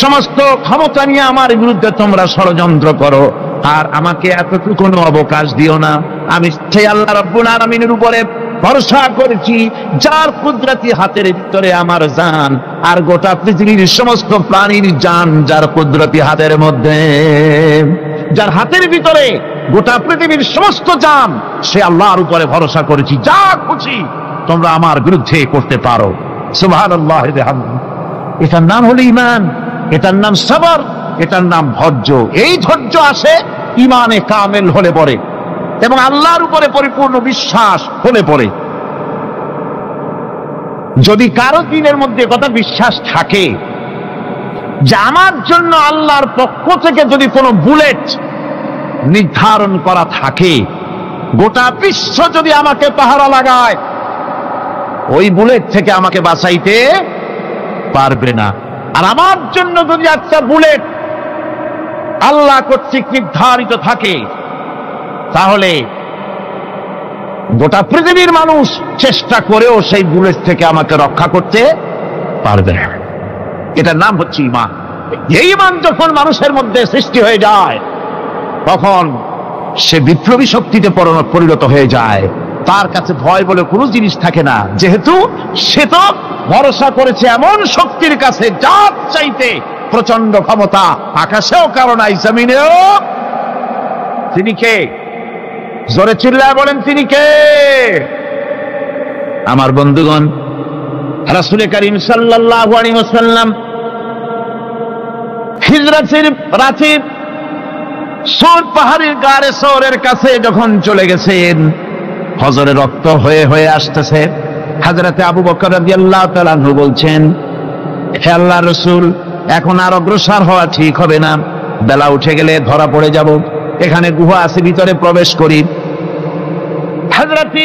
সমস্ত ক্ষমতা নিয়ে আমার বিরুদ্ধে তোমরা ষড়যন্ত্র করো, আর আমাকে এতটুকু অবকাশ দিও না। আমি সেই আল্লাহ রাব্বুল আলামিনের উপরে ভরসা করেছি, যার কুদরতি হাতের ভিতরে আমার জান, আর গোটা পৃথিবীর সমস্ত প্রাণীর জান যার কুদরতি হাতের মধ্যে। যার হাতের ভিতরে গোটা পৃথিবীর সমস্ত জান, সে আল্লাহর উপরে ভরসা করেছি। যা খুশি তোমরা আমার বিরুদ্ধে করতে পারো। সুবহানাল্লাহ। এটার নাম হলো ঈমান, এটার নাম সবর, এটার নাম ধৈর্য। এই ধৈর্য আসে ঈমানে কামেল হলে পরে এবং আল্লাহর উপরে পরিপূর্ণ বিশ্বাস হলে পরে। যদি কারো দিনের মধ্যে কথা বিশ্বাস থাকে, যে আমার জন্য আল্লাহর পক্ষ থেকে যদি কোনো বুলেট নির্ধারণ করা থাকে, গোটা বিশ্ব যদি আমাকে পাহারা লাগায়, ওই বুলেট থেকে আমাকে বাঁচাইতে পারবে না। আর আমার জন্য যদি একটা বুলেট আল্লাহ কর্তৃক নির্ধারিত থাকে, তাহলে গোটা পৃথিবীর মানুষ চেষ্টা করেও সেই বুলেট থেকে আমাকে রক্ষা করতে পারবে না। এটার নাম হচ্ছে ঈমান। এই ঈমান যখন মানুষের মধ্যে সৃষ্টি হয়ে যায়, তখন সে বিপ্লবী শক্তিতে পরিণত হয়ে যায়। তার কাছে ভয় বলে কোনো জিনিস থাকে না, যেহেতু সে তো ভরসা করেছে এমন শক্তির কাছে যার চাইতে প্রচন্ড ক্ষমতা, আকাশেও কারো নাই, জমিনেও। তিনি কে? জোরে চিল্লায় বলেন, তিনি কে? আমার বন্ধুগণ, রাসূল করিম সাল্লাল্লাহু আলাইহি ওয়াসাল্লাম হিজরতের রাতে সৌর পাহাড়ের গাড়ে সৌরের কাছে যখন চলে গেছেন, হজরে রক্ত হয়ে হয়ে আসতেছে। হযরতে আবু বকর রাদিয়াল্লাহু তাআলা আনহু বলছেন, হে আল্লাহর রাসূল, এখন আর অগ্রসর হওয়া ঠিক হবে না, বেলা উঠে গেলে ধরা পড়ে যাব। এখানে গুহা আছে, ভিতরে প্রবেশ করি। হযরতে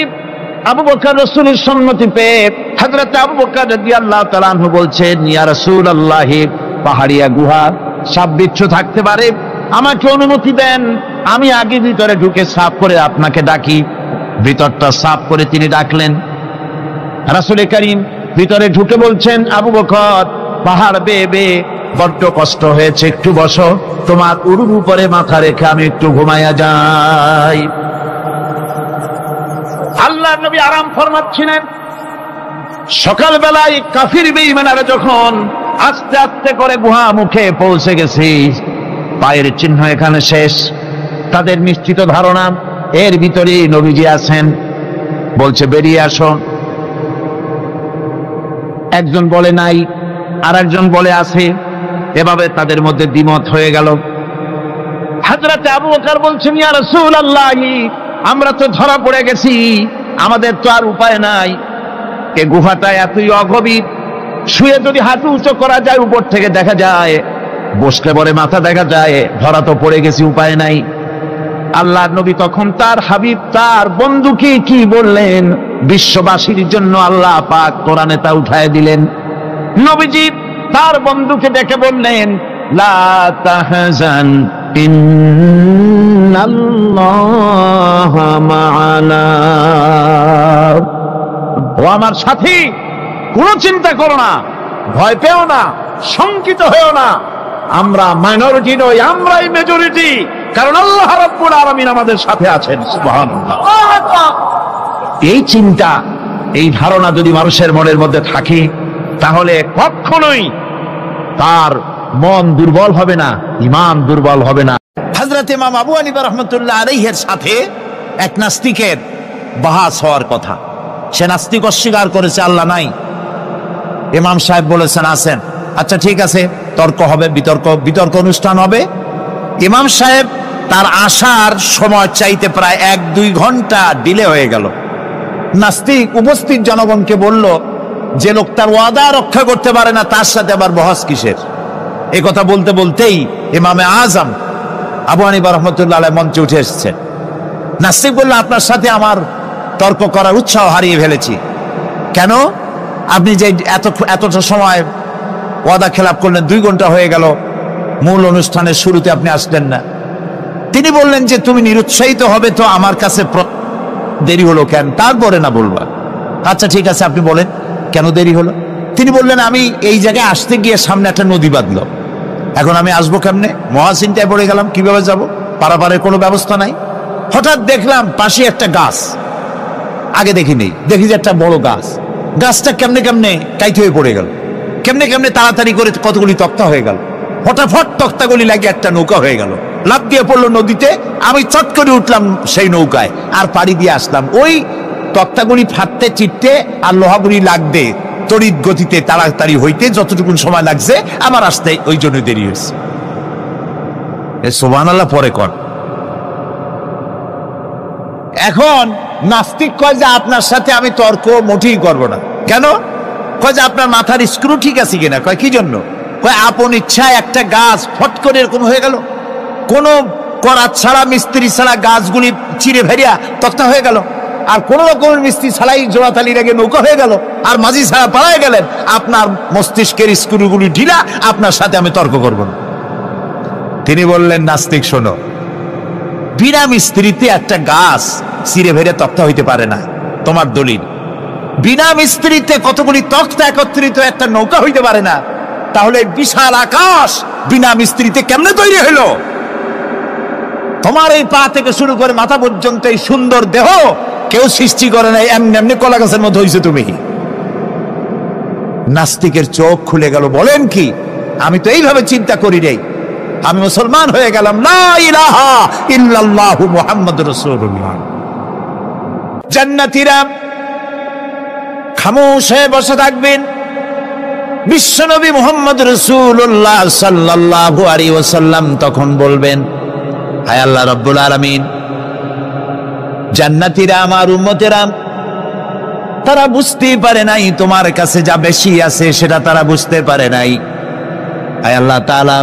আবু বকর রাসূলের সম্মতি পেয়ে হযরতে আবু বকর রাদিয়াল্লাহু তাআলা আনহু বলছেন, ইয়া রাসূলুল্লাহ, পাহাড়িয়া গুহা, সাপ বিচ্ছু থাকতে পারে, আমাকে অনুমতি দেন, আমি আগে ভিতরে ঢুকে সাফ করে আপনাকে ডাকি। ভিতরটা সাফ করে তিনি ডাকলেন। রাসূল করিম ভিতরে ঢুকে বলছেন, আবু বকর, পাহাড় বেয়ে বেয়ে বড্ড কষ্ট হয়েছে, একটু বসো, তোমার উরুর উপরে মাথা রেখে আমি একটু ঘুমাইয়া যাই। আল্লাহর নবী আরাম ফরমাচ্ছিলেন। সকালবেলায় কাফির বেঈমানেরা যখন আস্তে আস্তে করে গুহা মুখে পৌঁছে গেছে, পায়ের চিহ্ন এখানে শেষ, তাদের নিশ্চিত ধারণা এর ভিতরে নবীজি আছেন। বলছে, বেরিয়ে আসো। একজন বলে নাই, আর একজন বলে আছে। এভাবে তাদের মধ্যে দ্বিমত হয়ে গেল। হযরতে আবু বকর বলছেন, ইয়া রাসূলুল্লাহ, আমরা তো ধরা পড়ে গেছি, আমাদের তো আর উপায় নাই। এই গুহাটা এতই অগভীর, শুয়ে যদি হাঁটু উঁচু করা যায় উপর থেকে দেখা যায়, বসলে পরে মাথা দেখা যায়, ধরা তো পড়ে গেছি, উপায় নাই। আল্লাহর নবী তখন তার হাবিব, তার বন্ধুকে কি বললেন? বিশ্ববাসীর জন্য আল্লাহ পাক কোরআনে তা উঠায় দিলেন। নবীজি তার বন্ধুকে ডেকে বললেন, লা তাহজান ইন্নাল্লাহা মা'ানা। ও আমার সাথী, কোনো চিন্তা করো না, ভয় পেও না, শঙ্কিত হয়েও না। আমরা মাইনরিটি নই, আমরাই মেজরিটি, কারণ আল্লাহ রাব্বুল আলামিন আমাদের সাথে আছেন। সুবহানাল্লাহ। এই চিন্তা, এই ধারণা যদি মানুষের মনের মধ্যে থাকে, তাহলে কখনোই তার মন দুর্বল হবে না, ঈমান দুর্বল হবে না। হযরত ইমাম আবু হানিফা রাহমাতুল্লাহ আলাইহির সাথে এক নাস্তিকের বাহাস হওয়ার কথা। সে নাস্তিক অস্বীকার করেছে আল্লাহ নাই। ইমাম সাহেব বলেছেন, আছেন। আচ্ছা ঠিক আছে, তর্ক হবে, বিতর্ক অনুষ্ঠান হবে। ইমাম সাহেব তার আসার সময় চাইতে প্রায় 1-2 ঘন্টা ডিলে হয়ে গেল। নাস্তিক উপস্থিত জনগণকে বলল, যে লোক তার ওয়াদা রক্ষা করতে পারে না, তার সাথে আবার বহস কিসের? এই কথা বলতে বলতেই ইমামে আজম আবু হানিফা রাহমাতুল্লাহ আলাইহি মঞ্চে উঠে এসেছেন। নাস্তিক বলল, আপনার সাথে আমার তর্ক করার উৎসাহ হারিয়ে ফেলেছি। কেন? আপনি যে এতটা সময় ওয়াদা খেলাপ করলেন, 2 ঘন্টা হয়ে গেল, মূল অনুষ্ঠানের শুরুতে আপনি আসলেন না। তিনি বললেন যে, তুমি নিরুৎসাহিত হবে তো আমার কাছে দেরি হলো কেন? তারপরে না বলবা। আচ্ছা ঠিক আছে, আপনি বলেন কেন দেরি হলো? তিনি বললেন, আমি এই জায়গায় আসতে গিয়ে সামনে একটা নদী বাঁধলো, এখন আমি আসবো কেমনে? মহাচিন্তায় পড়ে গেলাম, কিভাবে যাব? পারাপারের কোনো ব্যবস্থা নাই। হঠাৎ দেখলাম পাশে একটা গাছ, আগে দেখিনি, দেখি যে একটা বড় গাছ। গাছটা কেমনে কেমনে টাইট হয়ে পড়ে গেল, কেমনে কেমনে তাড়াতাড়ি করে কতগুলি তক্তা হয়ে গেল। ফটাফট তক্তাগুলি লাগে একটা নৌকা হয়ে গেল, লাফ দিয়ে পড়লো নদীতে। আমি চট করে উঠলাম সেই নৌকায়, আর পাড়ি দিয়ে আসলাম। ওই তক্তাগুলি ফাটতে চিটতে আর লোহাগুলি লাগতে তড়িৎ গতিতে তাড়াতাড়ি হইতে যতটুকু সময় লাগছে, আমার আসতে ওই জন্য দেরি হয়েছে। সুবহানাল্লাহ পরে কর। এখন নাস্তিক কয় যে, আপনার সাথে আমি তর্ক মোটেই করবো না। কেন? কয় যে, আপনার মাথার স্ক্রু ঠিক আছে কিনা? কয় কি জন্য? আপন ইচ্ছায় একটা গাছ ফট করে এরকম হয়ে গেল, কোনো করাত ছাড়া মিস্ত্রি ছাড়া গাছগুলি চিরে ভেরিয়া তক্তা হয়ে গেল, আর কোন রকমের মিস্ত্রি ছাড়াই জোড়াতালি রেগে নৌকা হয়ে গেল, আর মাঝি ছাড়া পালায় গেলেন। আপনার মস্তিষ্কের স্ক্রুগুলি ঢিলা, আপনার সাথে আমি তর্ক করব না। তিনি বললেন, নাস্তিক শোনো, বিনা মিস্ত্রিতে একটা গাছ চিরে ভেরে তক্তা হইতে পারে না। তোমার দলিল, বিনা মিস্ত্রিতে কতগুলি তক্তা একত্রিত একটা নৌকা হইতে পারে না, তাহলে বিশাল আকাশ বিনা মিস্ত্রিতে কেমনে তৈরি হইল? তোমার এই পা থেকে শুরু করে মাথা পর্যন্ত এই সুন্দর দেহ কেউ সৃষ্টি করে নাই, এমনি এমনি কলা গাছের মতো হয়েছে তুমি। নাস্তিকের চোখ খুলে গেল। বলেন কি? আমি তো এইভাবে চিন্তা করি নাই, আমি মুসলমান হয়ে গেলাম। লা ইলাহা ইল্লাল্লাহু মুহাম্মাদুর রাসূলুল্লাহ। জান্নাতীরা খামোশ হয়ে বসে থাকবেন। বিশ্বনবী মুহাম্মদ রাসূলুল্লাহ সাল্লাল্লাহু আলাইহি ওয়াসাল্লাম তখন বলবেন, হায় আল্লাহ রাব্বুল আলামিন, জান্নাতীরা আমার উম্মতেরা, তারা বুঝতেই পারে নাই তোমার কাছে যা বেশি আছে সেটা তারা বুঝতে পারে নাই। হায় আল্লাহ তাআলা,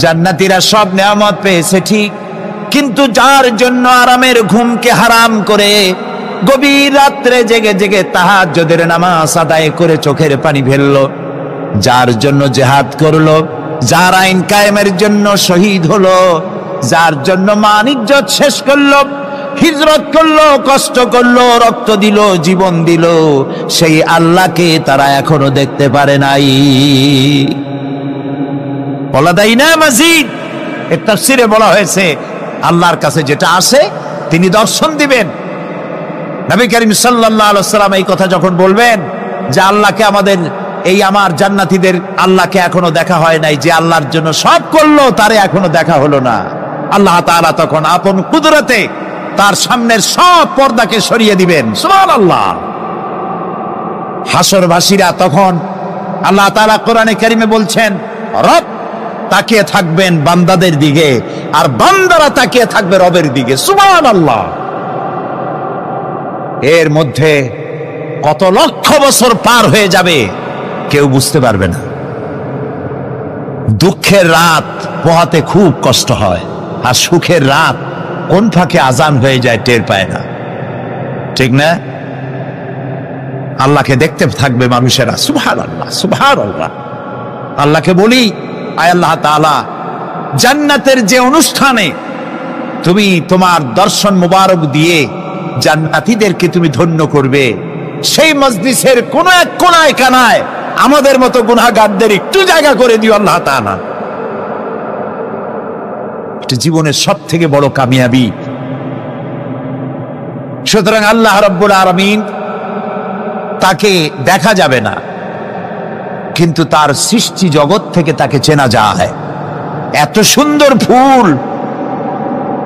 জান্নাতীরা সব নেয়ামত পেয়েছে ঠিক, কিন্তু যার জন্য আরামের ঘুমকে হারাম করে গভীর রাত্রে জেগে জেগে তাহাজ্জুদের নামাজ আদায় করে চোখের পানি ফেললো, যার জন্য জিহাদ করলো, যার আইন কায়েমের জন্য শহীদ হলো, যার জন্য মান ইজ্জত শেষ করলো, হিজরত করলো, কষ্ট করলো, রক্ত দিল, জীবন দিল, সেই আল্লাহকে তারা এখনো দেখতে পারে নাই। ওয়ালাদাইনা মাজিদ এর তাফসীরে বলা হয়েছে, আল্লাহর কাছে যেটা আসে তিনি দর্শন দিবেন। নবী করিম সাল্লাল্লাহু আলাইহি ওয়াসাল্লাম এই কথা যখন বলবেন যে আল্লাহকে আমাদের এই আমার জান্নাতীদের আল্লাহকে এখনো দেখা হয় নাই, যে আল্লাহর জন্য সব করলো তারে এখনো দেখা হলো না, আল্লাহ তাআলা তখন আপন কুদরতে তার সামনের সব পর্দাকে সরিয়ে দিবেন। সুবহানাল্লাহ। হাসরবাসীরা তখন আল্লাহ তাআলা কোরআনে কারিমে বলছেন, রব তাকিয়ে থাকবেন বান্দাদের দিকে, আর বান্দারা তাকিয়ে থাকবে রবের দিকে। সুবহানাল্লাহ। এর মধ্যে কত লক্ষ বছর পার হয়ে যাবে কেউ বুঝতে পারবে না। দুঃখের রাত পোহাতে খুব কষ্ট হয়, আর সুখের রাত কোন ফাঁকে আজান হয়ে যায় টের পায় না, ঠিক না? আল্লাহকে দেখতে থাকবে মানুষেরা। সুবহানাল্লাহ, সুবহানাল্লাহ। আল্লাহকে বলি, আয় আল্লাহ তাআলা, জান্নাতের যে অনুষ্ঠানে তুমি তোমার দর্শন মুবারক দিয়ে জান্নাতীদেরকে তুমি ধন্য করবে, সেই মজলিসের কোন এক কোনায় কানায় আমাদের মতো গুনাহগারদের একটু জায়গা করে দিও আল্লাহ তাআলা। এটা জীবনের সব থেকে বড় কামিয়াবি। সুতরাং আল্লাহ রাব্বুল আলামিন, তাকে দেখা যাবে না, কিন্তু তার সৃষ্টি জগৎ থেকে তাকে চেনা যায়। এত সুন্দর ফুল,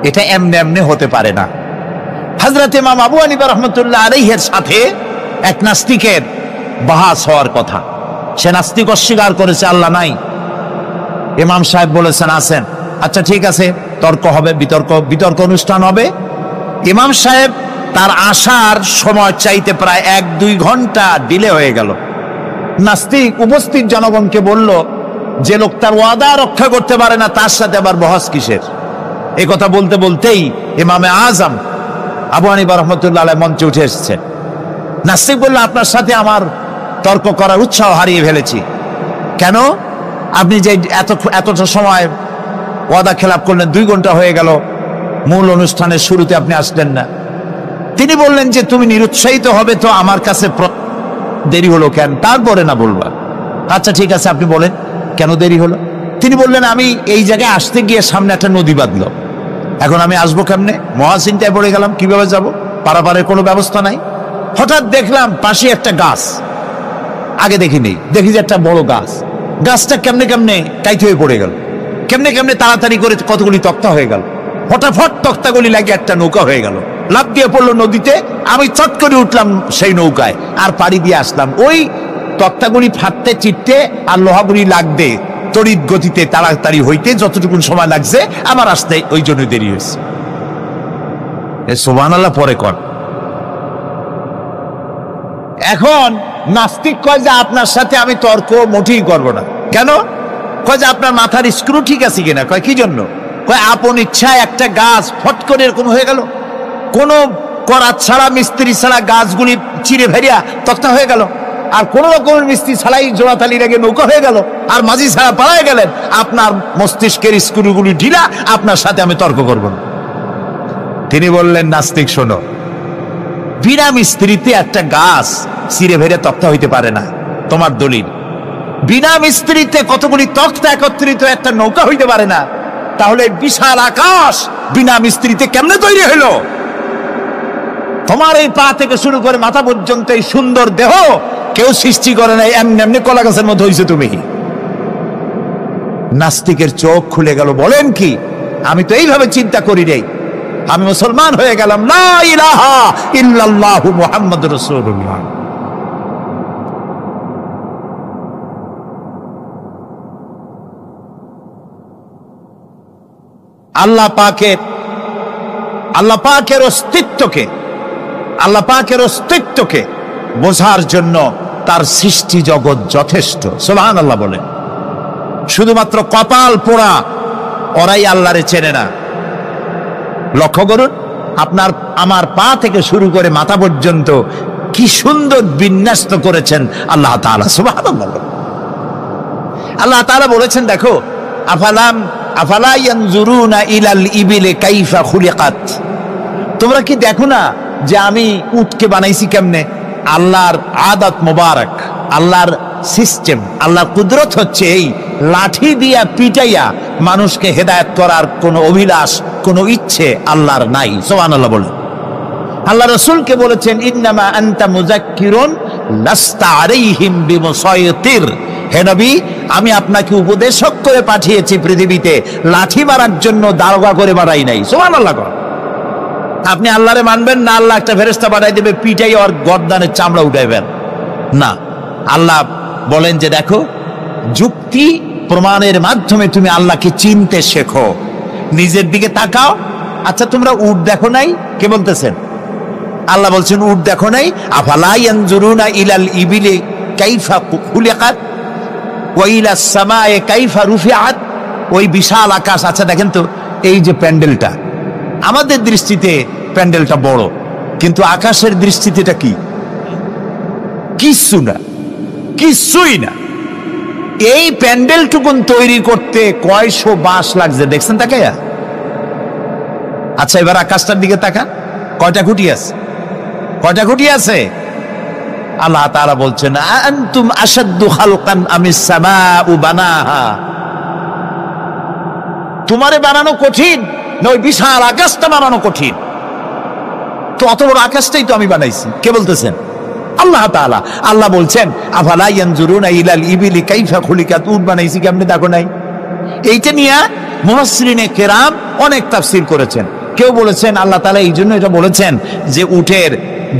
এটা এমনি এমনি হতে পারে না। হযরত ইমাম আবু হানিফা রাহমাতুল্লাহ আলাইহির সাথে এক নাস্তিকের বাহাস হওয়ার কথা। সে নাস্তিক অস্বীকার করেছে আল্লাহ নাই। ইমাম সাহেব বলেছেন, আছেন। আচ্ছা ঠিক আছে, তর্ক হবে, বিতর্ক অনুষ্ঠান হবে। ইমাম সাহেব তার আসার সময় চাইতে প্রায় 1-2 ঘন্টা ডিলে হয়ে গেল। নাস্তিক উপস্থিত জনগণকে বলল, যে লোক তার ওয়াদা রক্ষা করতে পারে না তার সাথে আবার বহস কিসের? এই কথা বলতে বলতেই ইমামে আজম আবু হানিফা রাহমাতুল্লাহ আলাইহি মঞ্চে উঠে এসেছেন। নাস্তিক বলল, আপনার সাথে আমার তর্ক করার উৎসাহ হারিয়ে ফেলেছি। কেন? আপনি যে এতটা সময় ওয়াদা খেলাপ করলেন, 2 ঘন্টা হয়ে গেল, মূল অনুষ্ঠানের শুরুতে আপনি আসলেন না। তিনি বললেন যে তুমি নিরুৎসাহিত হবে তো আমার কাছে দেরি হলো কেন? তারপরে না বলবা। আচ্ছা ঠিক আছে, আপনি বলেন কেন দেরি হলো? তিনি বললেন, আমি এই জায়গায় আসতে গিয়ে সামনে একটা নদী বাঁধলো, এখন আমি আসবো কেমনে? মহাচিন্তায় পড়ে গেলাম, কিভাবে যাব? পারাপারের কোনো ব্যবস্থা নাই। হঠাৎ দেখলাম পাশে একটা গাছ, আগে দেখিনি, দেখি যে একটা বড় গাছ। গাছটা কেমনে কেমনে কাইতে হয়ে পড়ে গেল, কেমনে কেমনে তাড়াতাড়ি করে কতগুলি তক্তা হয়ে গেল, ফটাফট তক্তাগুলি লাগে একটা নৌকা হয়ে গেল, লাফ দিয়ে পড়লো নদীতে। আমি চট করে উঠলাম সেই নৌকায় আর পাড়ি দিয়ে আসলাম। ওই তক্তাগুলি ফাটতে চিটতে আর লোহাগুলি লাগতে তড়িৎ গতিতে তাড়াতাড়ি হইতে যতটুকু সময় লাগছে আমার আসতে ওই জন্য দেরি হয়েছে। সুবহানাল্লাহ পরে কর। এখন নাস্তিক কয় যে আপনার সাথে আমি তর্ক মোটেই করব না, কেন? কয় যে আপনার মাথার স্ক্রু ঠিক আছে কিনা। কয় কি জন্য? কয় আপন ইচ্ছায় একটা গাছ ফট করে এরকম হয়ে গেল, কোনো করাত ছাড়া মিস্ত্রি ছাড়া গাছগুলি চিরে ভেরিয়া তক্তা হয়ে গেল, আর কোন রকমের মিস্ত্রি ছাড়াই জোড়াতালি রেগে নৌকা হয়ে গেল, আর মাঝি ছাড়া পালায় গেলেন। আপনার মস্তিষ্কের স্ক্রুগুলি ঢিলা, আপনার সাথে আমি তর্ক করব না। তিনি বললেন, নাস্তিক শোনো, বিনা মিস্ত্রিতে একটা গাছ চিরে ভেরে তক্তা হইতে পারে না। তোমার দলিল। বিনা মিস্ত্রিতে কতগুলি তক্তা একত্রিত একটা নৌকা হইতে পারে না, তাহলে বিশাল আকাশ বিনা মিস্ত্রিতে কেমনে তৈরি হইল? তোমার এই পা থেকে শুরু করে মাথা পর্যন্ত এই সুন্দর দেহ কেউ সৃষ্টি করে নাই, এমনি এমনি কলা গাছের মধ্যে হইছে তুমি। নাস্তিকের চোখ খুলে গেল। বলেন কি? আমি তো এইভাবে চিন্তা করি রে, আমি মুসলমান হয়ে গেলাম। লা ইলাহা ইল্লাল্লাহু মুহাম্মাদুর রাসূলুল্লাহ। আল্লাহ পাকের অস্তিত্বকে বোঝার জন্য তার সৃষ্টি জগৎ যথেষ্ট। সুবহানাল্লাহ বলেন। শুধুমাত্র কপাল পোড়া ওরাই আল্লাহরে চেনে না। লক্ষ্য করুন, আপনার আমার পা থেকে শুরু করে মাথা পর্যন্ত কি সুন্দর বিন্যস্ত করেছেন আল্লাহ তাআলা। সুবহানাল্লাহ। আল্লাহ তাআলা বলেছেন, দেখো, আফালা ইয়ানজুরুনা ইলাল ইবিলি কাইফা খুলিকাত। তোমরা কি দেখো না যে আমি উটকে বানাইছি কেমনে? আল্লাহর আদাত মোবারক, আল্লাহর সিস্টেম, আল্লাহর কুদরত হচ্ছে এই লাঠি দিয়া পিটাইয়া মানুষকে হেদায়েত করার কোনো অভিলাষ, কোনো ইচ্ছে আল্লাহর নাই। সুবহানাল্লাহ বলেন। আল্লাহ রাসূলকে বলেছেন, ইন্নামা আনতা মুযাক্কিরুন লাস্তা আলাইহিম বিমুসাইতির। হে নবী, আমি আপনাকে উপদেশক করে পাঠিয়েছি পৃথিবীতে, লাঠি মারার জন্য দারোগা করে বাড়াই নাই। সুবহানাল্লাহ। আপনি আল্লাহরে মানবেন না, আল্লাহ একটা ফেরেশতা পাঠাই দেবে পিটাই ওর গর্দানের চামড়া উঠাইবেন না। আল্লাহ বলেন যে দেখো, যুক্তি প্রমাণের মাধ্যমে তুমি আল্লাহকে চিনতে শেখো। নিজের দিকে তাকাও। আচ্ছা, তোমরা উট দেখো নাই? কে বলতেছেন? আল্লাহ বলছেন, উট দেখো নাই? আফালা ইয়ানজুরুনা ইলাল ইবিলি কাইফা খুলিকাত ওয়া ইলাস সামায়ে কাইফা রুফিআত। ওই বিশাল আকাশ। আচ্ছা দেখেন তো, এই যে প্যান্ডেলটা, আমাদের দৃষ্টিতে প্যান্ডেলটা বড়, কিন্তু আকাশের দৃষ্টিতে এটা কি? কিছুই না। এই প্যান্ডেলটুকুন তৈরি করতে কয়শো বাঁশ লাগছে, দেখছেন তাকাইয়া? আচ্ছা, এবার আকাশটার দিকে তাকান, কয়টা খুঁটি আছে? আল্লাহ তাআলা বলছেন, আনতুম আশাদ্দু খালকান আমিস সামাউ বানাহা। তোমারে বানানো কঠিন না ওই বিশাল আকাশটা বানানো কঠিন? তো অত বড় আকাশটাই তো আমি বানাইছি। কে বলতেছেন? আল্লাহ তাআলা। আল্লাহ বলছেন, আফালা ইয়ানজুরুনা ইলাল ইবিলি কাইফা খুলিকাত। উট বানাইছি কেমনে দেখো নাই? এইটা নিয়ে মুফাসসিরিনে কেরাম অনেক তাফসীর করেছেন। কেউ বলেছেন আল্লাহ তাআলা এই জন্য এটা বলেছেন যে উটের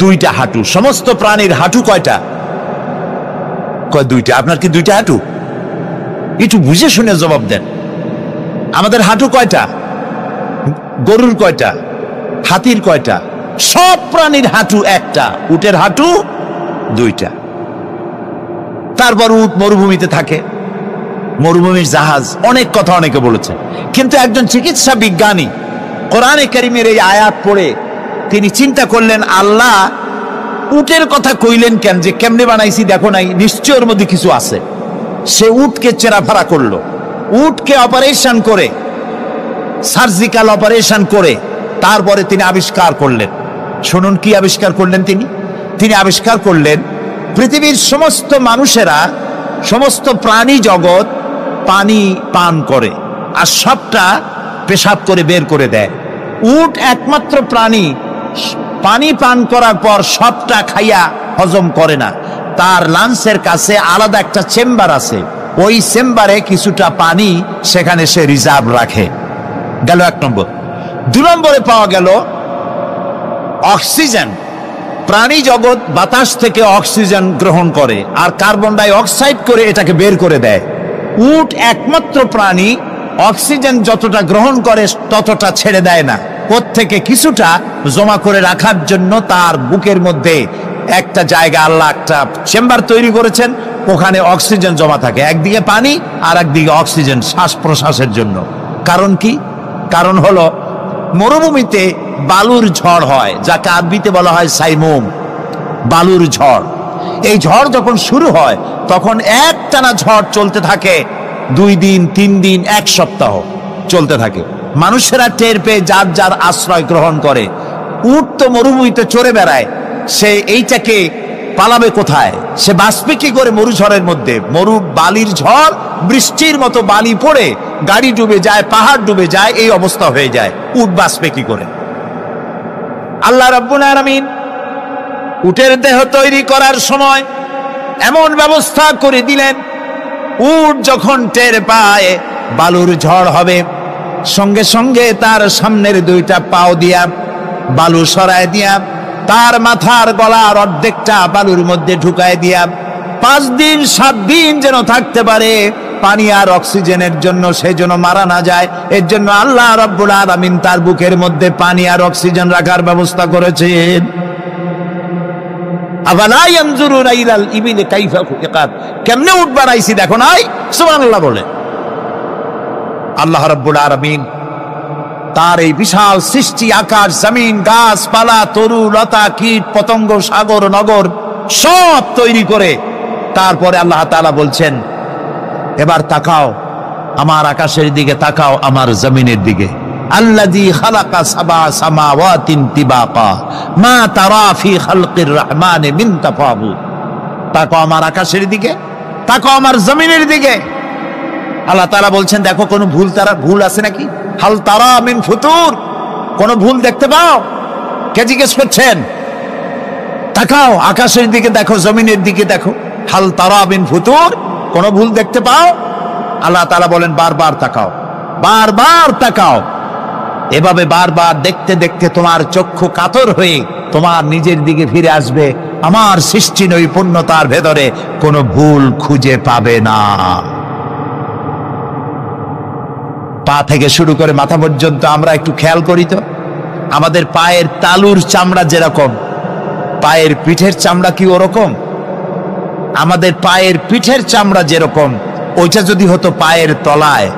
দুইটা হাঁটু। সমস্ত প্রাণীর হাঁটু কয়টা? কয় দুইটা। আপনার কি দুইটা হাঁটু? একটু বুঝে শুনে জবাব দেন। আমাদের হাঁটু কয়টা? গরুর কয়টা? হাতির কয়টা? সব প্রাণীর হাঁটু একটা, উটের হাঁটু দুইটা। তারপর উট মরুভূমিতে থাকে, মরুভূমির জাহাজ, অনেক কথা অনেকে বলেছে। কিন্তু একজন চিকিৎসা বিজ্ঞানী কোরআনে কারীমের এই আয়াত পড়ে তিনি চিন্তা করলেন, আল্লাহ উটের কথা কইলেন কেন? যে কেমনে বানাইছি দেখো নাই, নিশ্চয় ওর মধ্যে কিছু আছে। সে উটকে চেরাফারা করলো, উটকে অপারেশন করে, সার্জিক্যাল অপারেশন করে তারপরে তিনি আবিষ্কার করলেন। শুনুন কি আবিষ্কার করলেন তিনি আবিষ্কার করলেন, পৃথিবীর সমস্ত মানুষেরা, সমস্ত প্রাণী জগৎ পানি পান করে আর সবটা পেশাব করে বের করে দেয়। উট একমাত্র প্রাণী পানি পান করার পর সবটা খাইয়া হজম করে না। তার লাঞ্চের কাছে আলাদা একটা চেম্বার আছে, ওই চেম্বারে কিছুটা পানি সেখানে সে রিজার্ভ রাখে। গেল 1 নম্বর। 2 নম্বরে পাওয়া গেল অক্সিজেন। প্রাণী জগৎ বাতাস থেকে অক্সিজেন গ্রহণ করে আর কার্বন ডাই অক্সাইড করে এটাকে বের করে দেয়। উট একমাত্র প্রাণী অক্সিজেন যতটা গ্রহণ করে ততটা ছেড়ে দেয় না, প্রত্যেকে কিছুটা জমা করে রাখার জন্য তার বুকের মধ্যে একটা জায়গা আল্লাহ একটা চেম্বার তৈরি করেছেন, ওখানে অক্সিজেন জমা থাকে, একদিকে পানি আর একদিকে অক্সিজেন শ্বাস প্রশ্বাসের জন্য। কারণ কি? কারণ হলো মরুভূমিতে বালুর ঝড় হয়, যাকে আরবিতে বলা হয় সাইমুম, বালুর ঝড়। এই ঝড় যখন শুরু হয় তখন একটানা ঝড় চলতে থাকে 2 দিন 3 দিন 1 সপ্তাহ চলতে থাকে। মানুষেরা টের পেয়ে যার যার আশ্রয় গ্রহণ করে। উট তো মরুভূমিতে চড়ে বেড়ায়, সে এইটাকে পালাবে কোথায়? সে বাঁচবে কি করে মরুঝড়ের মধ্যে? বালির ঝড়, বৃষ্টির মতো বালি পড়ে গাড়ি ডুবে যায়, পাহাড় ডুবে যায়, এই অবস্থা হয়ে যায়। উট বাঁচবে কি করে? আল্লাহ রাব্বুল আলামিন উটের দেহ তৈরি করার সময় এমন ব্যবস্থা করে দিলেন, উট যখন টের পায় বালুর ঝড় হবে, সঙ্গে সঙ্গে তার সামনের 2টা পাও দিয়া বালু সরায় দিয়া তার মাথার গলার অর্ধেকটা বালুর মধ্যে ঢুকায় দিয়া 5 দিন 7 দিন যেন থাকতে পারে, পানি আর অক্সিজেনের জন্য, সে যেন মারা না যায়। এর জন্য আল্লাহ রাব্বুল আলামিন তার বুকের মধ্যে পানি আর অক্সিজেন রাখার ব্যবস্থা করেছেন। আফালা ইয়ানজুরুনা ইলাল ইবিলি কাইফা খুলিকাত, কেমনে উট বানাইছি দেখো নাই? সুবহানাল্লাহ বলে। আল্লাহ রাব্বুল আলামিন তার এই বিশাল সৃষ্টি, আকাশ জমিন, গাছপালা, তরু লতা, কীট পতঙ্গ, সাগর নগর সব তৈরি করে তারপরে আল্লাহ তাআলা বলছেন, এবার তাকাও আমার আকাশের দিকে, তাকাও আমার জমিনের দিকে। আল্লাযী খালাকা সাবা সামাওয়াতিন তিবাকা মা তারা ফি খালকির রহমানি মিন তাফাউত। তাকাও আমার আকাশের দিকে, তাকাও আমার জমিনের দিকে। আল্লাহ তাআলা বলছেন, দেখো কোনো ভুল আছে নাকি? হাল তারা মিন ফুতুর, কোনো ভুল দেখতে পাও? কে জিজ্ঞেস করছেন? তাকাও আকাশের দিকে, দেখো জমিনের দিকে, দেখো হাল তারা মিন ফুতুর, কোনো ভুল দেখতে পাও? আল্লাহ তাআলা বলেন, বারবার তাকাও, বারবার তাকাও। এভাবে বারবার দেখতে দেখতে তোমার চক্ষু কাতর হয়ে তোমার নিজের দিকে ফিরে আসবে। আমার সৃষ্টি নৈপুণ্যতার ভেতরে কোনো ভুল খুঁজে পাবে না। পা থেকে শুরু করে মাথা পর্যন্ত আমরা একটু খেয়াল করি তো, আমাদের পায়ের তালুর চামড়া যেরকম, পায়ের পিঠের চামড়া কি ওরকম? আমাদের পায়ের পিঠের চামড়া যেরকম, ওইটা যদি হতো পায়ের তলায়,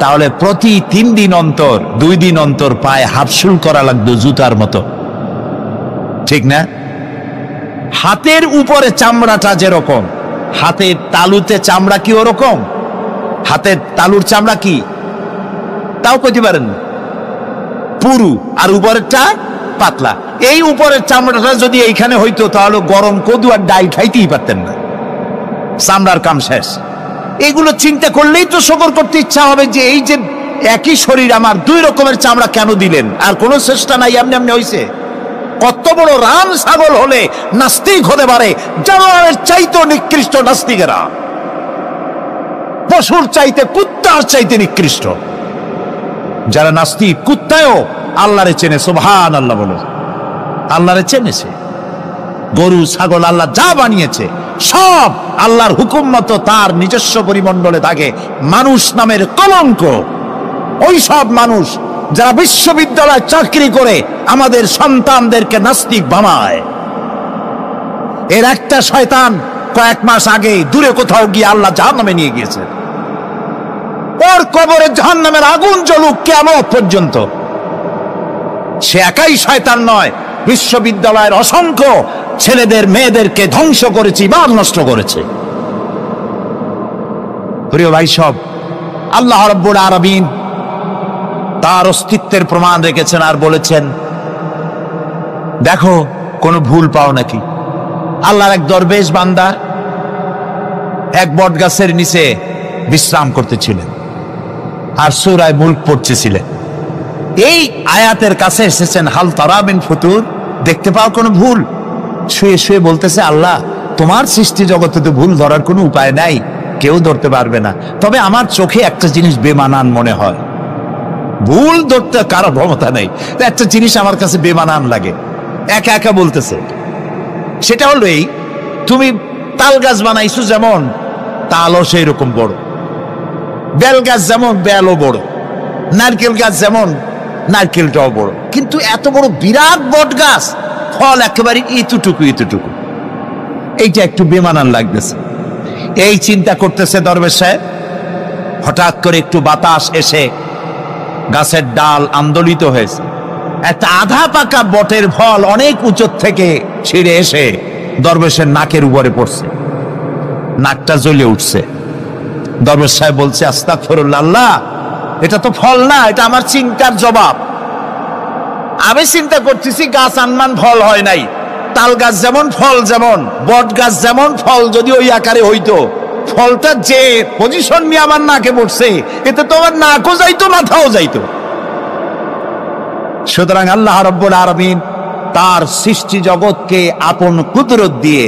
তাহলে প্রতি 3 দিন অন্তর 2 দিন অন্তর পায়ে হাফসুল করা লাগতো জুতার মতো, ঠিক না? হাতের উপরে চামড়াটা যেরকম, হাতের তালুতে চামড়া কি ওরকম? হাতের তালুর চামড়া কি তাও কইতে পারেন না, পুরু, আর উপরেরটা পাতলা। এই উপরের চামড়াটা যদি এইখানে হইতো তাহলে গরম কদু আর ডাল খাইতেই পারতেন না, চামড়ার কাম শেষ। এগুলো চিন্তা করলেই তো শকর করতে ইচ্ছা হবে যে এই যে একই শরীর আমার 2 রকমের চামড়া কেন দিলেন? আর কোনো চেষ্টা নাই, এমনি এমনি হইছে। কত বড় রাম ছাগল হলে নাস্তিক হতে পারে, জানোয়ারের চাইতে নিকৃষ্ট নাস্তিকেরা, পশুর চাইতে কুত্তার চাইতে নিকৃষ্ট যারা নাস্তিক। কুত্তায়ও আল্লাহরে চেনে, সুবহানাল্লাহ বলে, আল্লাহরে চেনেছে। গরু ছাগল আল্লাহ যা বানিয়েছে সব আল্লাহর হুকুম মতো তার নিজস্ব পরিমণ্ডলে থাকে। মানুষ নামের কলঙ্ক ওই সব মানুষ যারা বিশ্ববিদ্যালয়ে চাকরি করে আমাদের সন্তানদেরকে নাস্তিক বানায়। এর একটা শয়তান কয়েক মাস আগে দূরে কোথাও গিয়ে আল্লাহ জাহান্নামে নিয়ে গিয়েছে। ওর কবরে জাহান্নামের আগুন জ্বলুক কিয়ামত পর্যন্ত। সে একাই শয়তান নয়, বিশ্ববিদ্যালয়ের অসংখ্য ছেলেদের মেয়েদেরকে ধ্বংস করেছে, ইমান নষ্ট করেছে। প্রিয় ভাই সব, আল্লাহ রাব্বুল আলামিন তার অস্তিত্বের প্রমাণ রেখেছেন আর বলেছেন, দেখো কোনো ভুল পাও নাকি? আল্লাহর এক দরবেশ বান্দা এক বট গাছের নিচে বিশ্রাম করতেছিলেন আর সূরা মুলক পড়তেছিলেন। এই আয়াতের কাছে এসেছেন, হাল তারা মিন ফুতুর, দেখতে পাও কোনো ভুল? শুয়ে শুয়ে বলতেছে, আল্লাহ তোমার সৃষ্টি জগতে তো ভুল ধরার কোনো উপায় নাই, কেউ ধরতে পারবে না, তবে আমার চোখে একটা জিনিস বেমানান মনে হয়। ভুল ধরতে কারো ক্ষমতা নেই, একটা জিনিস আমার কাছে বেমানান লাগে। একা একা বলতেছে, সেটা হলো এই, তুমি তাল গাছ বানাইছো যেমন তালও সেই রকম বড়, বেল গাছ যেমন বেলও বড়, নারকেল গাছ যেমন নারকেলটাও বড়, কিন্তু এত বড় বিরাট বট গাছ ফল একেবারে এতটুকু এতটুকু। এইটা একটু বেমানান লাগতেছে। এই চিন্তা করতেছে দরবেশ সাহেব, হঠাৎ করে একটু বাতাস এসে গাছের ডাল আন্দোলিত হয়েছে, একটা আধা পাকা বটের ফল অনেক উঁচু থেকে ছিঁড়ে এসে দরবেশের নাকের উপরে পড়ছে, নাকটা জ্বলে উঠছে। দরবেশ সাহেব বলছে, আস্তাগফিরুল্লাহ, আল্লাহ, এটা তো ফল না, এটা আমার চিন্তার জবাব। আমি চিন্তা করতেছি গাছ আনমান ফল হয় নাই, তাল গাছ যেমন ফল যেমন, বট গাছ যেমন ফল যদি ওই আকারে হইতো, ফলটা যে পজিশন নিয়ে আমার নাকে পড়ছে, এতে তো আমার নাকও যাইতো মাথাও যাইতো। সুতরাং আল্লাহ রাব্বুল আলামিন তার সৃষ্টি জগৎকে আপন কুদরত দিয়ে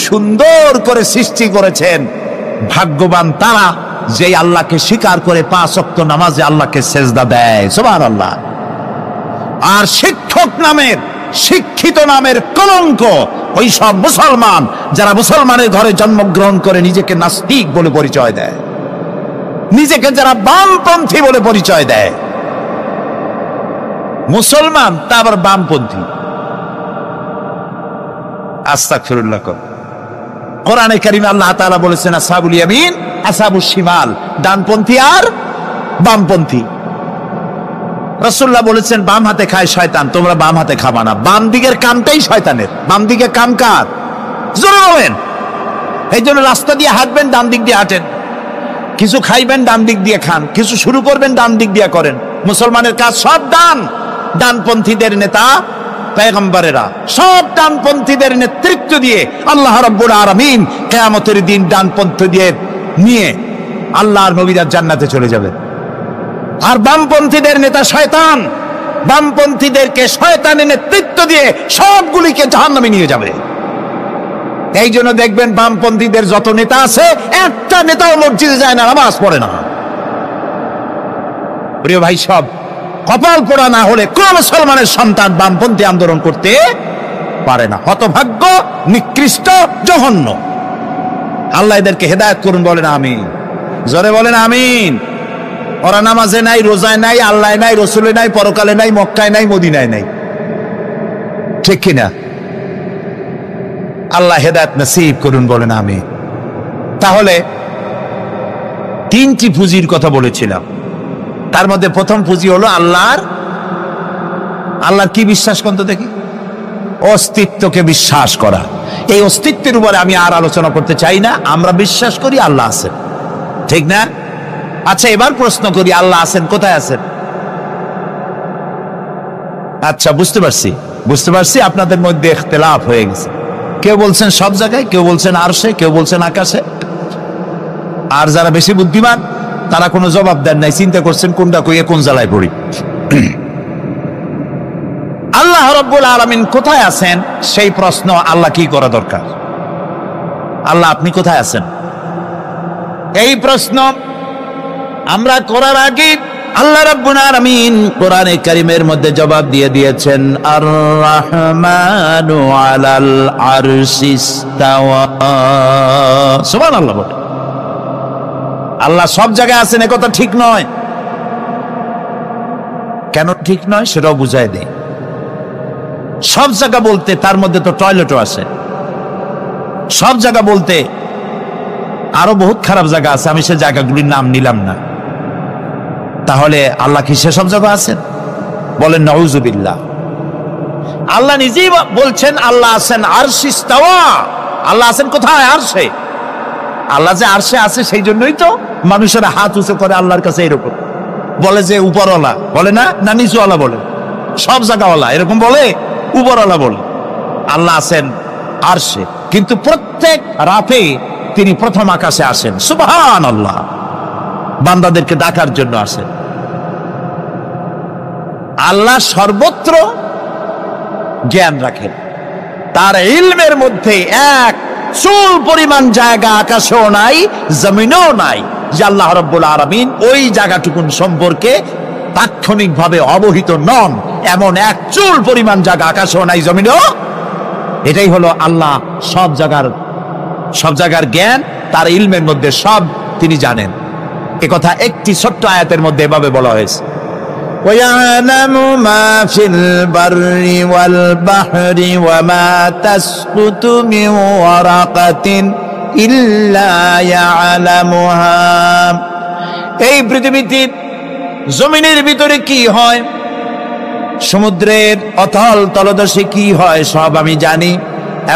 সুন্দর করে সৃষ্টি করেছেন। ভাগ্যবান তারা যে আল্লাহকে স্বীকার করে 5 ওয়াক্ত নামাজে আল্লাহকে সেজদা দেয়, সুবহানাল্লাহ। আর শিক্ষক নামের, শিক্ষিত নামের কলঙ্ক ওই সব মুসলমান যারা মুসলমানের ঘরে জন্মগ্রহণ করে নিজেকে নাস্তিক বলে পরিচয় দেয়, নিজেকে যারা বামপন্থী বলে পরিচয় দেয়। মুসলমান তা আবার বামপন্থী, আস্তাগফিরুল্লাহ। কোরআনে কারিমে আল্লাহ তাআলা বলেছেন আসহাবুল ইয়ামিন, আসহাবুশ শিমাল, ডানপন্থী আর বামপন্থী। রাসূলুল্লাহ বলেছেন বাম হাতে খায় শয়তান, তোমরা বাম হাতে খাবা না। বাম দিকের কামটাই শয়তানের, বাম দিকের কাম কার? জোরে বলেন। এই জন্য রাস্তা দিয়ে হাঁটবেন, ডান দিক দিয়ে হাঁটেন। কিছু খাইবেন, ডান দিক দিয়ে খান। কিছু শুরু করবেন, ডান দিক দিয়ে করেন। মুসলমানের কাজ সব ডান। ডানপন্থীদের নেতা পয়গম্বরেরা সব ডানপন্থীদের নেতৃত্ব দিয়ে আল্লাহ রাব্বুল আলামিন কিয়ামতের দিন ডানপন্থী দিয়ে নিয়ে আল্লাহর নবীরা জান্নাতে চলে যাবে। আর বামপন্থীদের নেতা শয়তান, বামপন্থীদেরকে শয়তানের নেতৃত্ব দিয়ে সবগুলিকে জাহান্নামে নিয়ে যাবে। এই জন্য দেখবেন বামপন্থীদের যত নেতা আছে, একটা নেতাও মসজিদে যায় না, নামাজ পড়ে না। প্রিয় ভাই, সব কপাল পোড়া না হলে কোন মুসলমানের সন্তান বামপন্থী আন্দোলন করতে পারে না। হতভাগ্য, নিকৃষ্ট, জঘন্য। আল্লাহ এদেরকে হেদায়েত করুন, বলেন আমিন। জোরে বলেন আমিন। ওরা নামাজে নাই, রোজায় নাই, আল্লাহ নাই, রসুলে নাই, পরকালে নাই, মক্কায় নাই, মদিনায় নাই, ঠিক কিনা? আল্লাহ হেদায়েত নসিব করুন, বলেন আমিন। তাহলে 3টি পুঁজির কথা বলেছিলাম। তার মধ্যে প্রথম পুঁজি হলো আল্লাহর কি বিশ্বাস করতে দেখি? অস্তিত্বকে বিশ্বাস করা। এই অস্তিত্বের উপরে আমি আর আলোচনা করতে চাই না। আমরা বিশ্বাস করি আল্লাহ আছেন, ঠিক না? আচ্ছা, এবার প্রশ্ন করি, আল্লাহ আছেন, কোথায় আছেন? আচ্ছা, বুঝতে পারছি আপনাদের মধ্যে ইখতিলাফ হয়ে গেছে। কেউ বলছেন সব জায়গায়, কেউ বলছেন আরশে, কেউ বলছেন আকাশে। আর যারা বেশি বুদ্ধিমান তারা কোনো জবাব দেন নাই, চিন্তা করছেন কোনটা কইয়ে কোন জ্বালায় পড়ি। আল্লাহ রাব্বুল আলামিন কোথায় আছেন সেই প্রশ্ন আল্লাহ কি করা দরকার? আল্লাহ আপনি কোথায় আছেন এই প্রশ্ন আমরা করার আগে আল্লাহ রাব্বুল আলামিন কোরআনে কারীমের মধ্যে জবাব দিয়ে দিয়েছেন, আর রাহমানু আলাল আরশিস তাওয়া। সুবহানাল্লাহ। বলে আল্লাহ সব জায়গায় আছেন এ কথা ঠিক নয়। কেন ঠিক নয় সেটাও বুঝাই দেই। সব জায়গা বলতে তার মধ্যে তো টয়লেটও আছে। সব জায়গা বলতে আরো বহুত খারাপ জায়গা আছে, আমি সে জায়গাগুলির নাম নিলাম না। তাহলে আল্লাহ কি সেসব জায়গা আছেন? বলেন নাউজুবিল্লাহ। আল্লাহ নিজেই বলছেন আল্লাহ আছেন আরশিস তাওয়া। আল্লাহ আছেন কোথায়? আরশে। আল্লাহ যে আরশে আছে সেই জন্যই তো মানুষেরা হাত উঁচু করে আল্লাহর কাছে, এরকম বলে যে উপরওয়ালা বলে না, না নিচুওয়ালা বলে, সব জায়গাওয়ালা এরকম বলে, উপরওয়ালা বলে। আল্লাহ আছেন আরশে, কিন্তু প্রত্যেক রাতে তিনি প্রথম আকাশে আসেন। সুবহানাল্লাহ। বান্দাদেরকে ডাকার জন্য আসেন। আল্লাহ সর্বত্র জ্ঞান রাখেন। তার ইলমের মধ্যে এক চুল পরিমাণ জায়গা আকাশেও নাই, জমিনেও নাই যে আল্লাহ রাব্বুল আলামিন ওই জায়গাটুকুন সম্পর্কে তাৎক্ষণিকভাবে অবহিত নন। এমন এক চুল পরিমাণ জায়গা আকাশেও নাই, জমিনেও। এটাই হলো আল্লাহ সব জায়গার জ্ঞান। তার ইলমের মধ্যে সব তিনি জানেন। এ কথা একটি ছোট্ট আয়াতের মধ্যে এভাবে বলা হয়েছে। ويعلم ما في البر والبحر وما تسقط من ورقة إلا يعلمها। এই পৃথিবীতে জমিনের ভিতরে কি হয়, সমুদ্রের অতল তলদেশে কি হয় সব আমি জানি।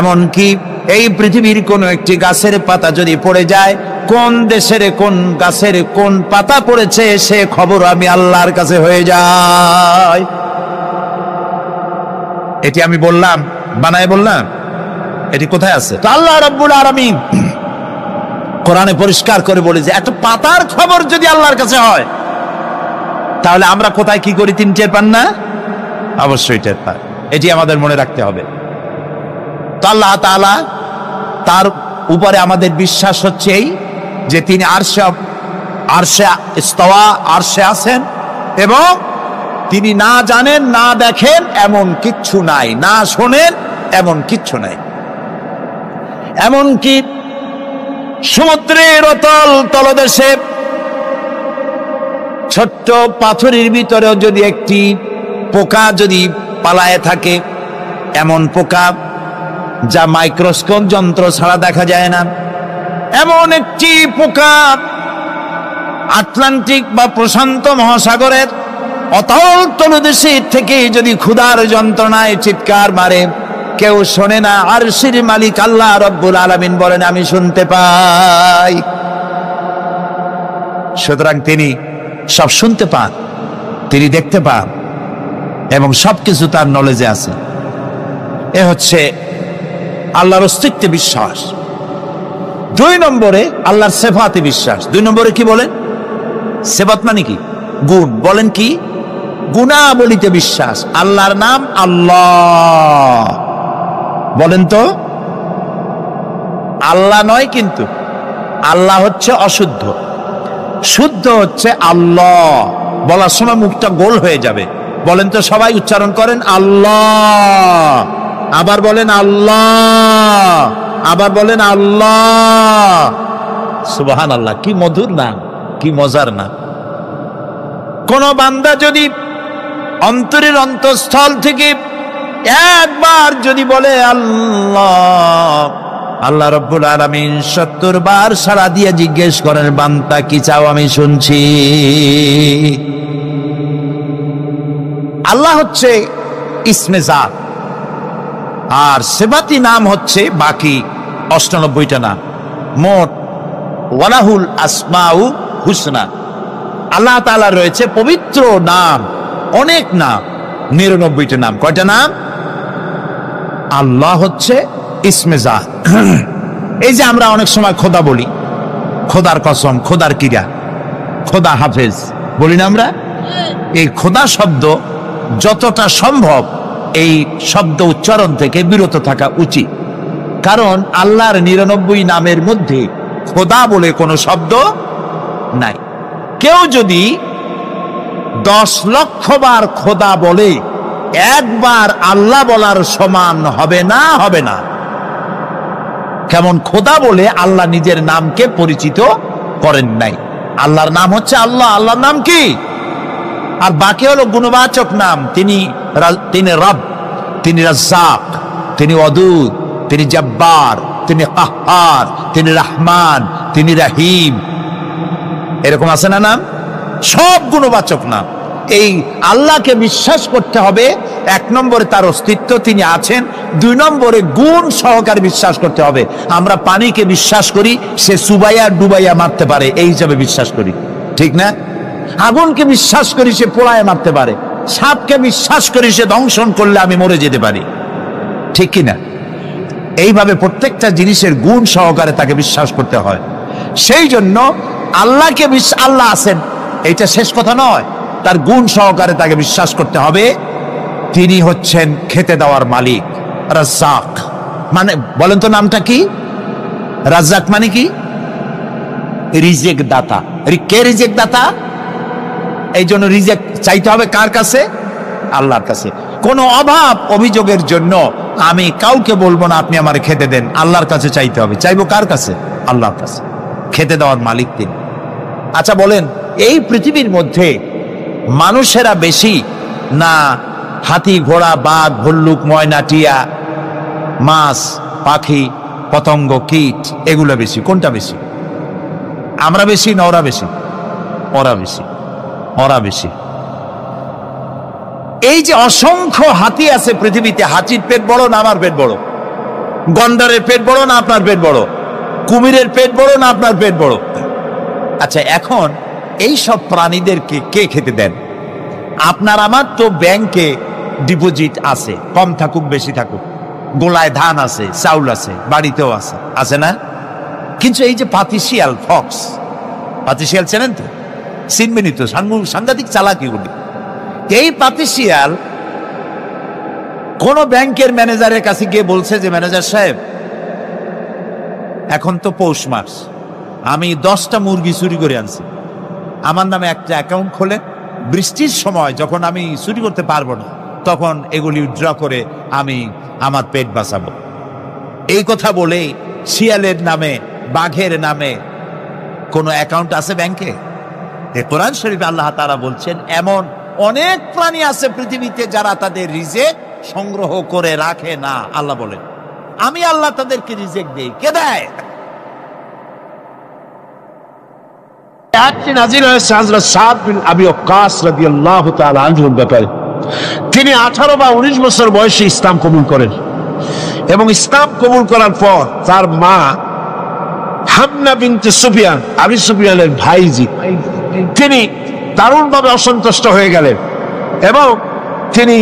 এমনকি এই পৃথিবীর কোন একটি গাছের পাতা যদি পড়ে যায়, কোন দেশের কোন গাছের কোন পাতা পড়েছে সে খবর আমি আল্লাহর কাছে হয়ে যায়। এটি আমি বললাম, বানায় বললাম, এটি কোথায় আছে? তো আল্লাহ রাব্বুল আলামিন কোরআনে পরিষ্কার করে বলে যে এত পাতার খবর যদি আল্লাহর কাছে হয়, তাহলে আমরা কোথায় কি করি তিনি টের পান না? অবশ্যই টের পান। এটি আমাদের মনে রাখতে হবে। তো আল্লাহ তাআলা তার উপরে আমাদের বিশ্বাস হচ্ছে এই যে তিনি আরশে ইস্তাওয়া, আরশে আছেন, এবং তিনি না জানেন না দেখেন এমন কিচ্ছু নাই, না শোনেন এমন কিচ্ছু নাই। এমনকি সমুদ্রের অতল তলদেশে ছোট্ট পাথরের ভিতরেও যদি একটি পোকা যদি পালায়ে থাকে, এমন পোকা যা মাইক্রোস্কোপ যন্ত্র ছাড়া দেখা যায় না, এমন একটি পোকা আটলান্টিক বা প্রশান্ত মহাসাগরের অতল তলদেশে থেকে যদি ক্ষুধার যন্ত্রণায় চিৎকার মারে, কেউ শোনে না। আরশের মালিক আল্লাহ রব্বুল আলামিন বলেন আমি শুনতে পাই। সুতরাং তিনি সব শুনতে পান, তিনি দেখতে পান, এবং সবকিছু তার নলেজে আছে। এ হচ্ছে আল্লাহর অস্তিত্বে বিশ্বাস। 2 নম্বরে আল্লাহর সিফাতে বিশ্বাস। 2 নম্বরে কি বলেন? সিফাত মানে কি? গুণ। বলেন কি? গুণাবলীতে বিশ্বাস। আল্লাহর নাম আল্লাহ, বলেন তো। আল্লাহ নয় কিন্তু, আল্লাহ হচ্ছে অশুদ্ধ, শুদ্ধ হচ্ছে আল্লাহ। বলার সময় মুখটা গোল হয়ে যাবে। বলেন তো, সবাই উচ্চারণ করেন আল্লাহ, আবার বলেন আল্লাহ, আবার বলেন আল্লাহ। সুবহানাল্লাহ, কি মধুর নাম, কি মজার নাম। কোন বান্দা যদি অন্তরের অন্তঃস্থল থেকে একবার যদি বলে আল্লাহ, আল্লাহ রাব্বুল আলামিন 70 বার সাড়া দিয়ে জিজ্ঞেস করেন বান্দা কি চাও আমি শুনছি। আল্লাহ হচ্ছে ইসমে জাত, আর সিফাতি নাম হচ্ছে বাকি 98টা নাম। মোট ওয়ালাহুল আসমাউ হুসনা, আল্লাহ তাআলা রয়েছে পবিত্র নাম, অনেক নাম, 99টা নাম। কয়টা নাম? আল্লাহ হচ্ছে ইসমে জাত। এই যে আমরা অনেক সময় খোদা বলি, খোদার কসম, খোদার কিরা, খোদা হাফেজ বলি না আমরা? এই খোদা শব্দ যতটা সম্ভব এই শব্দ উচ্চারণ থেকে বিরত থাকা উচিত, কারণ আল্লাহর 99 নামের মধ্যে খোদা বলে কোনো শব্দ নাই। কেউ যদি 10 লক্ষ বার খোদা বলে, একবার আল্লাহ বলার সমান হবে না, হবে না। কেমন খোদা বলে আল্লাহ নিজের নামকে পরিচিত করেন নাই। আল্লাহর নাম হচ্ছে আল্লাহ, আল্লাহর নাম কি? আর বাকি হলো গুণবাচক নাম। তিনি রব, তিনি রাজ্জাক, তিনি ওয়াদুদ, তিনি জব্বার, তিনি কাহ্হার, তিনি রহমান, তিনি রহিম। এরকম আছে না নাম? সব গুণবাচক নাম। এই আল্লাহকে বিশ্বাস করতে হবে। 1 নম্বরে তার অস্তিত্ব, তিনি আছেন। 2 নম্বরে গুণ সহকারে বিশ্বাস করতে হবে। আমরা পানিকে বিশ্বাস করি সে চুবাইয়া ডুবাইয়া মারতে পারে, এই হিসাবে বিশ্বাস করি, ঠিক না? আগুনকে বিশ্বাস করি সে পোড়ায় মারতে পারে। সাপকে বিশ্বাস করি সে দংশন করলে আমি মরে যেতে পারি, ঠিক কিনা? এইভাবে প্রত্যেকটা জিনিসের গুণ সহকারে তাকে বিশ্বাস করতে হয়। সেই জন্য আল্লাহকে আল্লাহ আছেন এইটা শেষ কথা নয়, তার গুণ সহকারে তাকে বিশ্বাস করতে হবে। তিনি হচ্ছেন খেতে দেওয়ার মালিক, রাজ্জাক। মানে বলেন তো নামটা কি? রাজ্জাক মানে কি? রিজেক দাতা। কে রিজেক দাতা? এই জন্য রিজেক চাইতে হবে কার কাছে? আল্লাহর কাছে। কোনো অভাব অভিযোগের জন্য আমি কাউকে বলবো না আপনি আমার খেতে দেন, আল্লাহর কাছে চাইতে হবে। চাইবো কার কাছে? আল্লাহর কাছে। খেতে দেওয়ার মালিক তিনি। আচ্ছা বলেন, এই পৃথিবীর মধ্যে মানুষেরা বেশি, না হাতি ঘোড়া বাঘ ভল্লুক ময়না টিয়া মাছ পাখি পতঙ্গ কীট এগুলো বেশি? কোনটা বেশি? আমরা বেশি না ওরা বেশি? ওরা বেশি, ওরা বেশি। এই যে অসংখ্য হাতি আছে পৃথিবীতে, হাতির পেট বড় না আমার পেট বড়? গন্ডারের পেট বড় না আপনার পেট বড়? কুমিরের পেট বড় না আপনার পেট বড়? আচ্ছা, এখন এই সব প্রাণীদেরকে কে খেতে দেন? আপনার আমার তো ব্যাংকে ডিপোজিট আছে, কম থাকুক বেশি থাকুক, গোলায় ধান আছে, চাউল আছে, বাড়িতেও আছে, আছে না? কিন্তু এই যে পাতিশিয়াল ফক্স, পাতিশিয়াল চেনেন তো? চিনবেনই তো, সাংঘাতিক চালাকিগুলি। এই পাতিশিয়াল কোন ব্যাংকের ম্যানেজারের কাছে গিয়ে বলছে যে ম্যানেজার সাহেব, এখন তো পৌষ মাস, আমি 10টা মুরগি চুরি করে আনছি, আমার নামে একটা অ্যাকাউন্ট খোলে, বৃষ্টির সময় যখন আমি চুরি করতে পারবো না তখন এগুলি উইথড্র করে আমি আমার পেট বাঁচাবো। এই কথা বলে শিয়ালের নামে বাঘের নামে কোনো অ্যাকাউন্ট আছে ব্যাংকে? কোরআন শরীফে আল্লাহ তাআলা বলছেন এমন অনেক প্রাণী আছে পৃথিবীতে যারা তাদের রিজেক সংগ্রহ করে রাখে না। আল্লাহ বলেন আমি আল্লাহ তাদেরকে রিজেক দেই। কে দেয়? আয়াতটি নাযিল হয়েছে হযরত সাদ বিন আবি ওয়াক্কাস রাদিয়াল্লাহু তাআলা আনহুর ব্যাপারে। তিনি 18 বা 19 বছর বয়সে ইসলাম কবুল করেন এবং ইসলাম কবুল করার পর তার মা হামনা বিনতে সুফিয়ান, আবু সুফিয়ানের ভাইজি, তিনি দারুণভাবে অসন্তুষ্ট হয়ে গেলেন এবং তিনি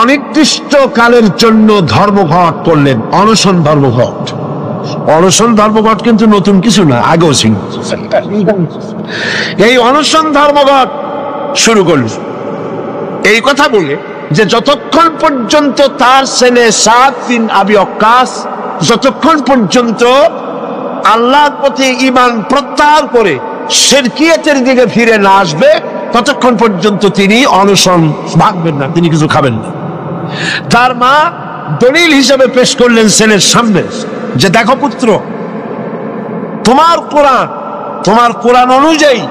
অনির্দিষ্ট কালের জন্য ধর্মঘট করলেন, অনশন ধর্মঘট। অনশন ধর্মঘট কিন্তু নতুন কিছু না, আগেও ছিল। এই অনশন ধর্মঘট শুরু করল এই কথা বলে যে যতক্ষণ পর্যন্ত তার ছেলে সাদ বিন আবি ওয়াক্কাস যতক্ষণ পর্যন্ত আল্লাহর প্রতি ঈমান প্রত্যাহার করে শিরকিয়াতের দিকে ফিরে না আসবে ততক্ষণ পর্যন্ত তিনি অনশন ভাঙবেন না, তিনি কিছু খাবেন না। তার মা দলিল হিসেবে পেশ করলেন ছেলের সামনে যে দেখো পুত্র, তোমার কোরআন অনুযায়ী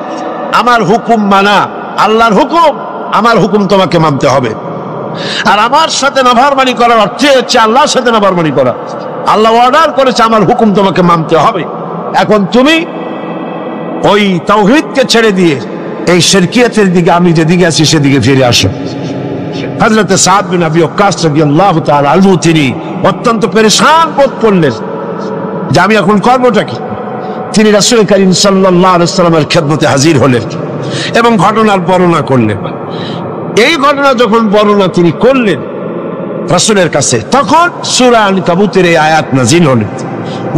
আমার হুকুম মানা, আল্লাহর হুকুম, আমার হুকুম তোমাকে মানতে হবে। আর আমার সাথে নাফরমানি করার অর্থ হচ্ছে আল্লাহর সাথে নাফরমানি করা। আল্লাহ অর্ডার করেছে আমার হুকুম তোমাকে মানতে হবে। এখন তুমি ওই তাওহীদকে ছেড়ে দিয়ে এই শিরকিয়াতের দিকে, আমি যেদিকে আছি সেদিকে ফিরে আসো। হযরত সাদ বিন আবি ওয়াক্কাস রাদিয়াল্লাহু তাআলা আনহু তিনি অত্যন্ত পেরেশান বোধ করলেন যে আমি এখন করবোটা কি। তিনি রাসূল করিম সাল্লাল্লাহু আলাইহি ওয়াসাল্লামের খেদমতে হাজির হলেন এবং ঘটনার বর্ণনা করলেন। এই ঘটনা যখন বর্ণনা তিনি করলেন রাসূলের কাছে, তখন সূরা আনকাবুতের এই আয়াত নাযিল হল,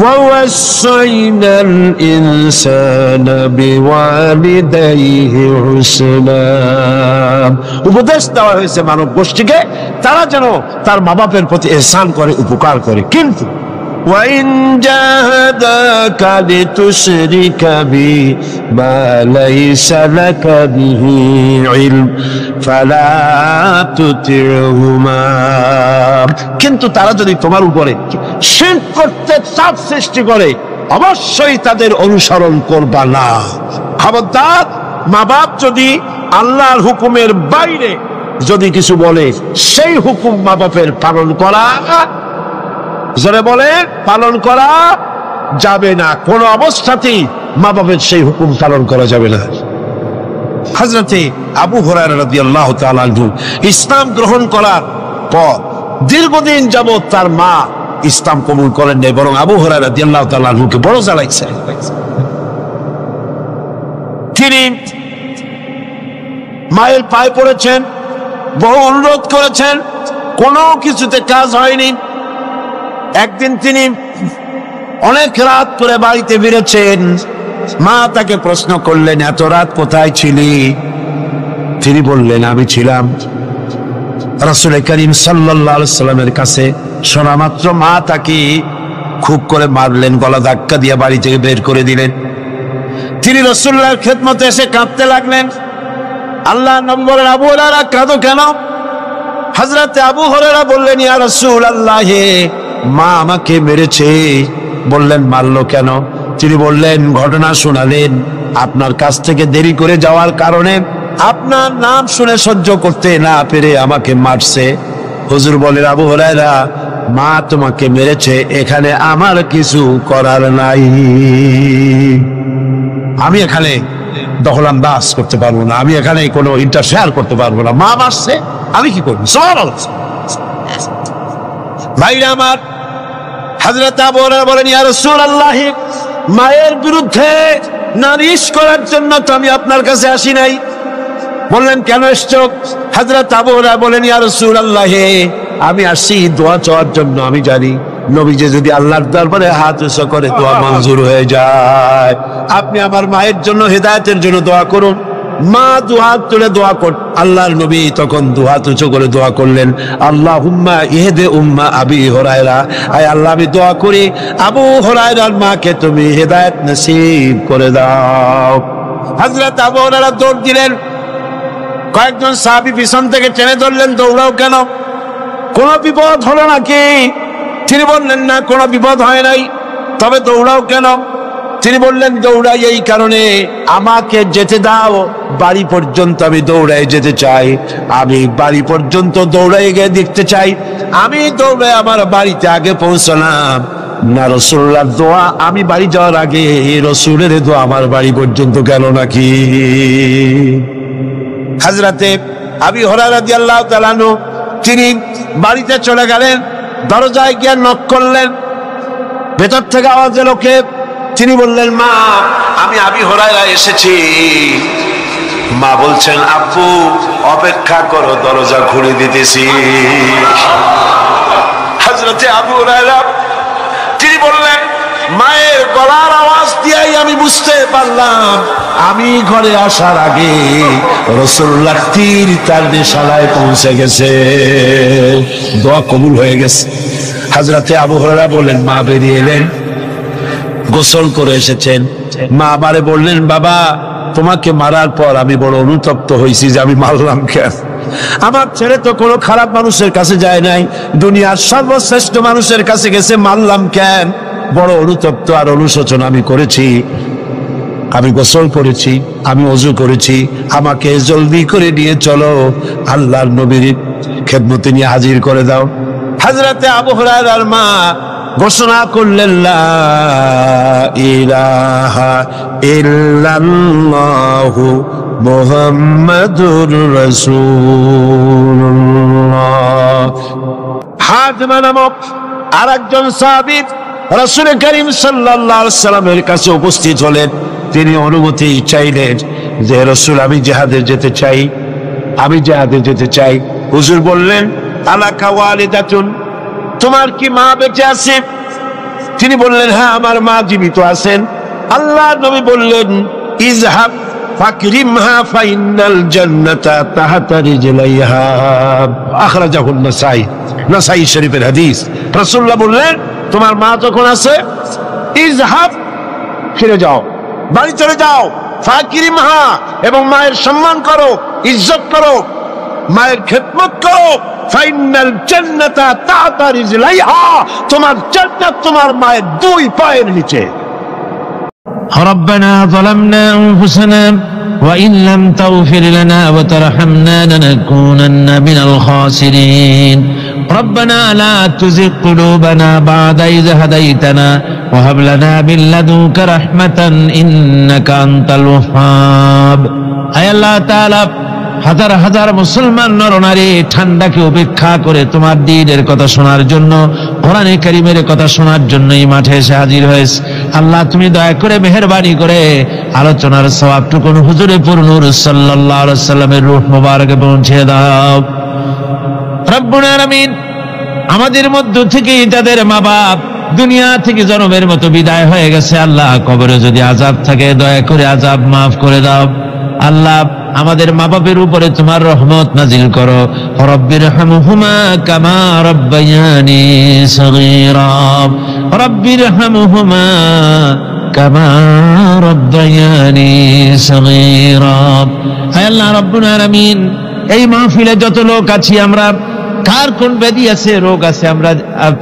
وَوَصَّيْنَا الْإِنسَانَ بِوَالِدَيْهِ حُسْنًا। উপদেশ দেওয়া হয়েছে মানব গোষ্ঠীকে তারা যেন তার মা বাপের প্রতি ইহসান করে, উপকার করে। কিন্তু وَإِنْ جَاهَدَاكَ لِتُشْرِكَ بِي مَا لَيْسَ لَكَ بِهِ عِلْمٌ فَلَا تُطِعْهُمَا। কিন্তু তারা যদি তোমার উপরে শিরক করতে চাপ সৃষ্টি করে অবশ্যই তাদের অনুসরণ করবা না। খবরদার, মা বাপ যদি আল্লাহর হুকুমের বাইরে যদি কিছু বলে সেই হুকুম মা বাপের পালন করা, জোরে বলে, পালন করা যাবে না। কোন অবস্থাতেই মা বাপের সেই হুকুম পালন করা যাবে না। হযরতে আবু হুরায়রা রাদিয়াল্লাহু তাআলা আনহু ইসলাম গ্রহণ করার পর দীর্ঘদিন যাবত তার মা ইসলাম কবুল করেন নাই, বরং আবু হুরায়রা রাদিয়াল্লাহু তাআলা আনহুকে বড় জ্বালাইছে। তিনি মায়ের পায়ে পড়েছেন, বহু অনুরোধ করেছেন, কোনো কিছুতে কাজ হয়নি। একদিন তিনি অনেক রাত করে বাড়িতে ফিরেছেন। মা তাকে প্রশ্ন করলেন, এত রাত কোথায় ছিলি? তিনি বললেন, আমি ছিলাম রাসূল করিম সাল্লাল্লাহু আলাইহি সাল্লামের কাছে। শোনা মাত্র মা তাকে খুব করে মারলেন, গলা ধাক্কা দিয়ে বাড়ি থেকে বের করে দিলেন। তিনি রাসূলুল্লাহর খেদমতে এসে কাঁদতে লাগলেন। আল্লাহ নবী বলেন, আবু হুরায়রা কাঁদো কেন? হযরত আবু হুরায়রা বললেন, ইয়া রাসূলুল্লাহ, মা আমাকে মেরেছে। বললেন, মারলো কেন? তিনি বললেন, ঘটনা শোনালেন, আপনার কাছ থেকে দেরি করে যাওয়ার কারণে আপনার নাম শুনে সহ্য করতে না পেরে আমাকে মারছে। হুজুর বলেন, আবু হুরায়রা, মা তোমাকে মেরেছে, এখানে আমার কিছু করার নাই। আমি এখানে দখলান্দাজ করতে পারবো না, আমি এখানে কোনো ইন্টারফেয়ার করতে পারবো না। মা মারছে, আমি কি করবো? সুবহানাল্লাহ। ভাইরা আমার, হযরত আবু হুরায়রা বলেন, ইয়া রাসূলুল্লাহ, মায়ের বিরুদ্ধে নালিশ করার জন্য তো আমি আপনার কাছে আসি নাই। বললেন, কেন এসছো? হযরত আবু হুরায়রা বলেন, ইয়া রাসূলুল্লাহ, আমি আসছি দোয়া চাওয়ার জন্য। আমি জানি নবীজি যদি আল্লাহর দরবারে হাত উঁচু করে দোয়া মঞ্জুর হয়ে যায়। আপনি আমার মায়ের জন্য হেদায়েতের জন্য দোয়া করুন। মা দুহাত তুলে দোয়া কর। আল্লাহর নবী তখন দুহাত উঁচু করে দোয়া করলেন, আল্লাহুম্মা ইহদি উম্মা আবি হুরায়রা, আয় আল্লাহ, আমি দোয়া করি আবু হুরায়রার মাকে তুমি হেদায়েত নসিব করে দাও। হযরত আবু হুরায়রা দৌড় দিলেন। কয়েকজন সাহাবী পিছন থেকে টেনে ধরলেন, দৌড়াও কেন? কোন বিপদ হলো নাকি? তিনি বললেন, না, কোনো বিপদ হয় নাই, তবে দৌড়াও কেন? তিনি বললেন, দৌড়াই এই কারণে, আমাকে যেতে দাও, বাড়ি পর্যন্ত আমি দৌড়াই যেতে চাই। আমি বাড়ি পর্যন্ত দৌড়াই গিয়ে দেখতে চাই আমি দৌড়ে আমার বাড়িতে আগে পৌঁছলাম না রাসূলুল্লাহর দোয়া আমি বাড়ি যাওয়ার আগে রাসূলের দোয়া আমার বাড়ি পর্যন্ত গেল নাকি। হযরতে আবু হুরায়রা রাদিয়াল্লাহু তাআলা আনহু তিনি বাড়িতে চলে গেলেন, দরজায় গিয়ে নক করলেন। ভেতর থেকে আওয়াজ এলো, কে? তিনি বললেন, মা, আমি আবু হুরায়রা এসেছি। মা বলছেন, আব্বু অপেক্ষা করো, দরজা খুলে দিতেছি। হযরতে আবু হুরায়রা তিনি বললেন, মায়ের গলার আওয়াজ দিয়েই আমি বুঝতে পারলাম আমি ঘরে আসার আগে রাসূলুল্লাহ তীর তার নিশানায় পৌঁছে গেছে, দোয়া কবুল হয়ে গেছে। হযরতে আবু হুরায়রা বললেন, মা বেরিয়ে এলেন, গোসল করে এসেছেন। মা আমারে বললেন, বাবা, তোমাকে মারার পর আমি বড় অনুতপ্ত হয়েছি যে আমি মারলাম কেন। আমার ছেলে তো কোনো খারাপ মানুষের কাছে যায় নাই, দুনিয়ার সর্বশ্রেষ্ঠ মানুষের কাছে গেছে, মারলাম কেন? বড় অনুতপ্ত আর অনুশোচন আমি করেছি। আমি গোসল করেছি, আমি ওযু করেছি, আমাকে জলদি করে নিয়ে চলো, আল্লাহর নবীর খেদমতে নিয়ে হাজির করে দাও। হযরতে আবু হুরায়রার মা ঘোষণা করলেন, লা ইলাহা ইল্লাল্লাহু মুহাম্মাদুর রাসূলুল্লাহ। হাতিমা নামক আরেকজন সাহাবী রাসূল করিম সাল্লাল্লাহু আলাইহি ওয়াসাল্লামের কাছে উপস্থিত হলেন। তিনি অনুমতি চাইলেন যে রাসূল, আমি জিহাদে যেতে চাই, আমি জিহাদে যেতে চাই। হুজুর বললেন, আলাকা ওয়ালিদাতুন, তোমার কি মা বেঁচে আছে? তিনি বললেন, হ্যাঁ, আমার মা জীবিত আছেন। আল্লাহর নবী বললেন, ইযহাব ফাকরিমহা ফাইনাল জান্নাতা তাহতা রিজলাইহা। আখরাজাহুন নাসাই, নাসাই শরীফের হাদিস। রাসূলুল্লাহ বললেন, তোমার মা যখন আছে, ইযহাব, ফিরে যাও, বাড়ি চলে যাও, ফাকরিমহা, এবং মায়ের সম্মান করো, ইজ্জত করো, মায়ের খেদমত করো, ফাইনাল জান্নাতা তাহতা রিজলাইহা, তোমার জান্নাত তোমার মায়ের দুই পায়ের নিচে। ربنا ظلمنا أنفسنا وإن لم تغفر لنا وترحمنا لنكونن من الخاسرين ربنا لا تزغ قلوبنا بعد إذ هديتنا وهب لنا من لدنك رحمة إنك أنت الوهاب। আয় আল্লাহ তাআলা, হাজার হাজার মুসলমান নরনারী ঠান্ডাকে উপেক্ষা করে তোমার দ্বীনের কথা শোনার জন্য, কোরআনে কারীমের কথা শোনার জন্য এই মাঠে এসে হাজির হয়েছে। আল্লাহ, তুমি দয়া করে মেহেরবানি করে আলোচনার সওয়াবটুকু হুজুরে পুর নূর সাল্লাল্লাহু আলাইহি ওয়াসাল্লামের রূহ মুবারকে পৌঁছে দাও। রব্বুল আলামিন, আমাদের মধ্য থেকে তাদের মা বাপ দুনিয়া থেকে জন্মের মতো বিদায় হয়ে গেছে। আল্লাহ, কবরে যদি আযাব থাকে দয়া করে আযাব মাফ করে দাও। আল্লাহ, আমাদের মা বাপের উপরে তোমার রহমত নাজিল করো। রব্বিরহামহুমা কামা রাব্বায়ানি সগীরা, রব্বিরহামহুমা কামা রাব্বায়ানি সগীরা। হে আল্লাহ রাব্বুল আলামিন, এই মাহফিলে যত লোক আছি আমরা, কার কোন ব্যাধি আছে, রোগ আছে, আমরা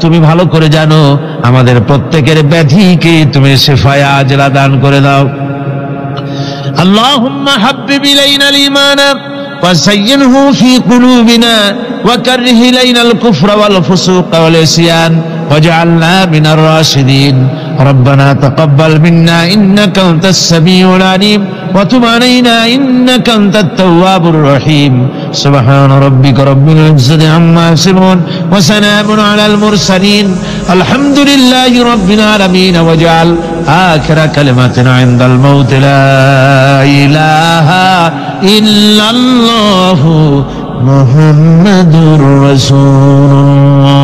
তুমি ভালো করে জানো। আমাদের প্রত্যেকের ব্যাধিকে তুমি শিফায়ে আজলা দান করে দাও। اللهم حبب إلينا الإيمان وزينه في قلوبنا وكره إلينا الكفر والفسوق والعصيان واجعلنا من الراشدين ربنا تقبل منا إنك أنت السميع العليم وتب علينا إنك أنت التواب الرحيم سبحان ربك رب العزة عما يصفون وسلام على المرسلين الحمد لله رب العالمين واجعل آخر كلمتنا عند الموت لا إله إلا الله محمد رسول الله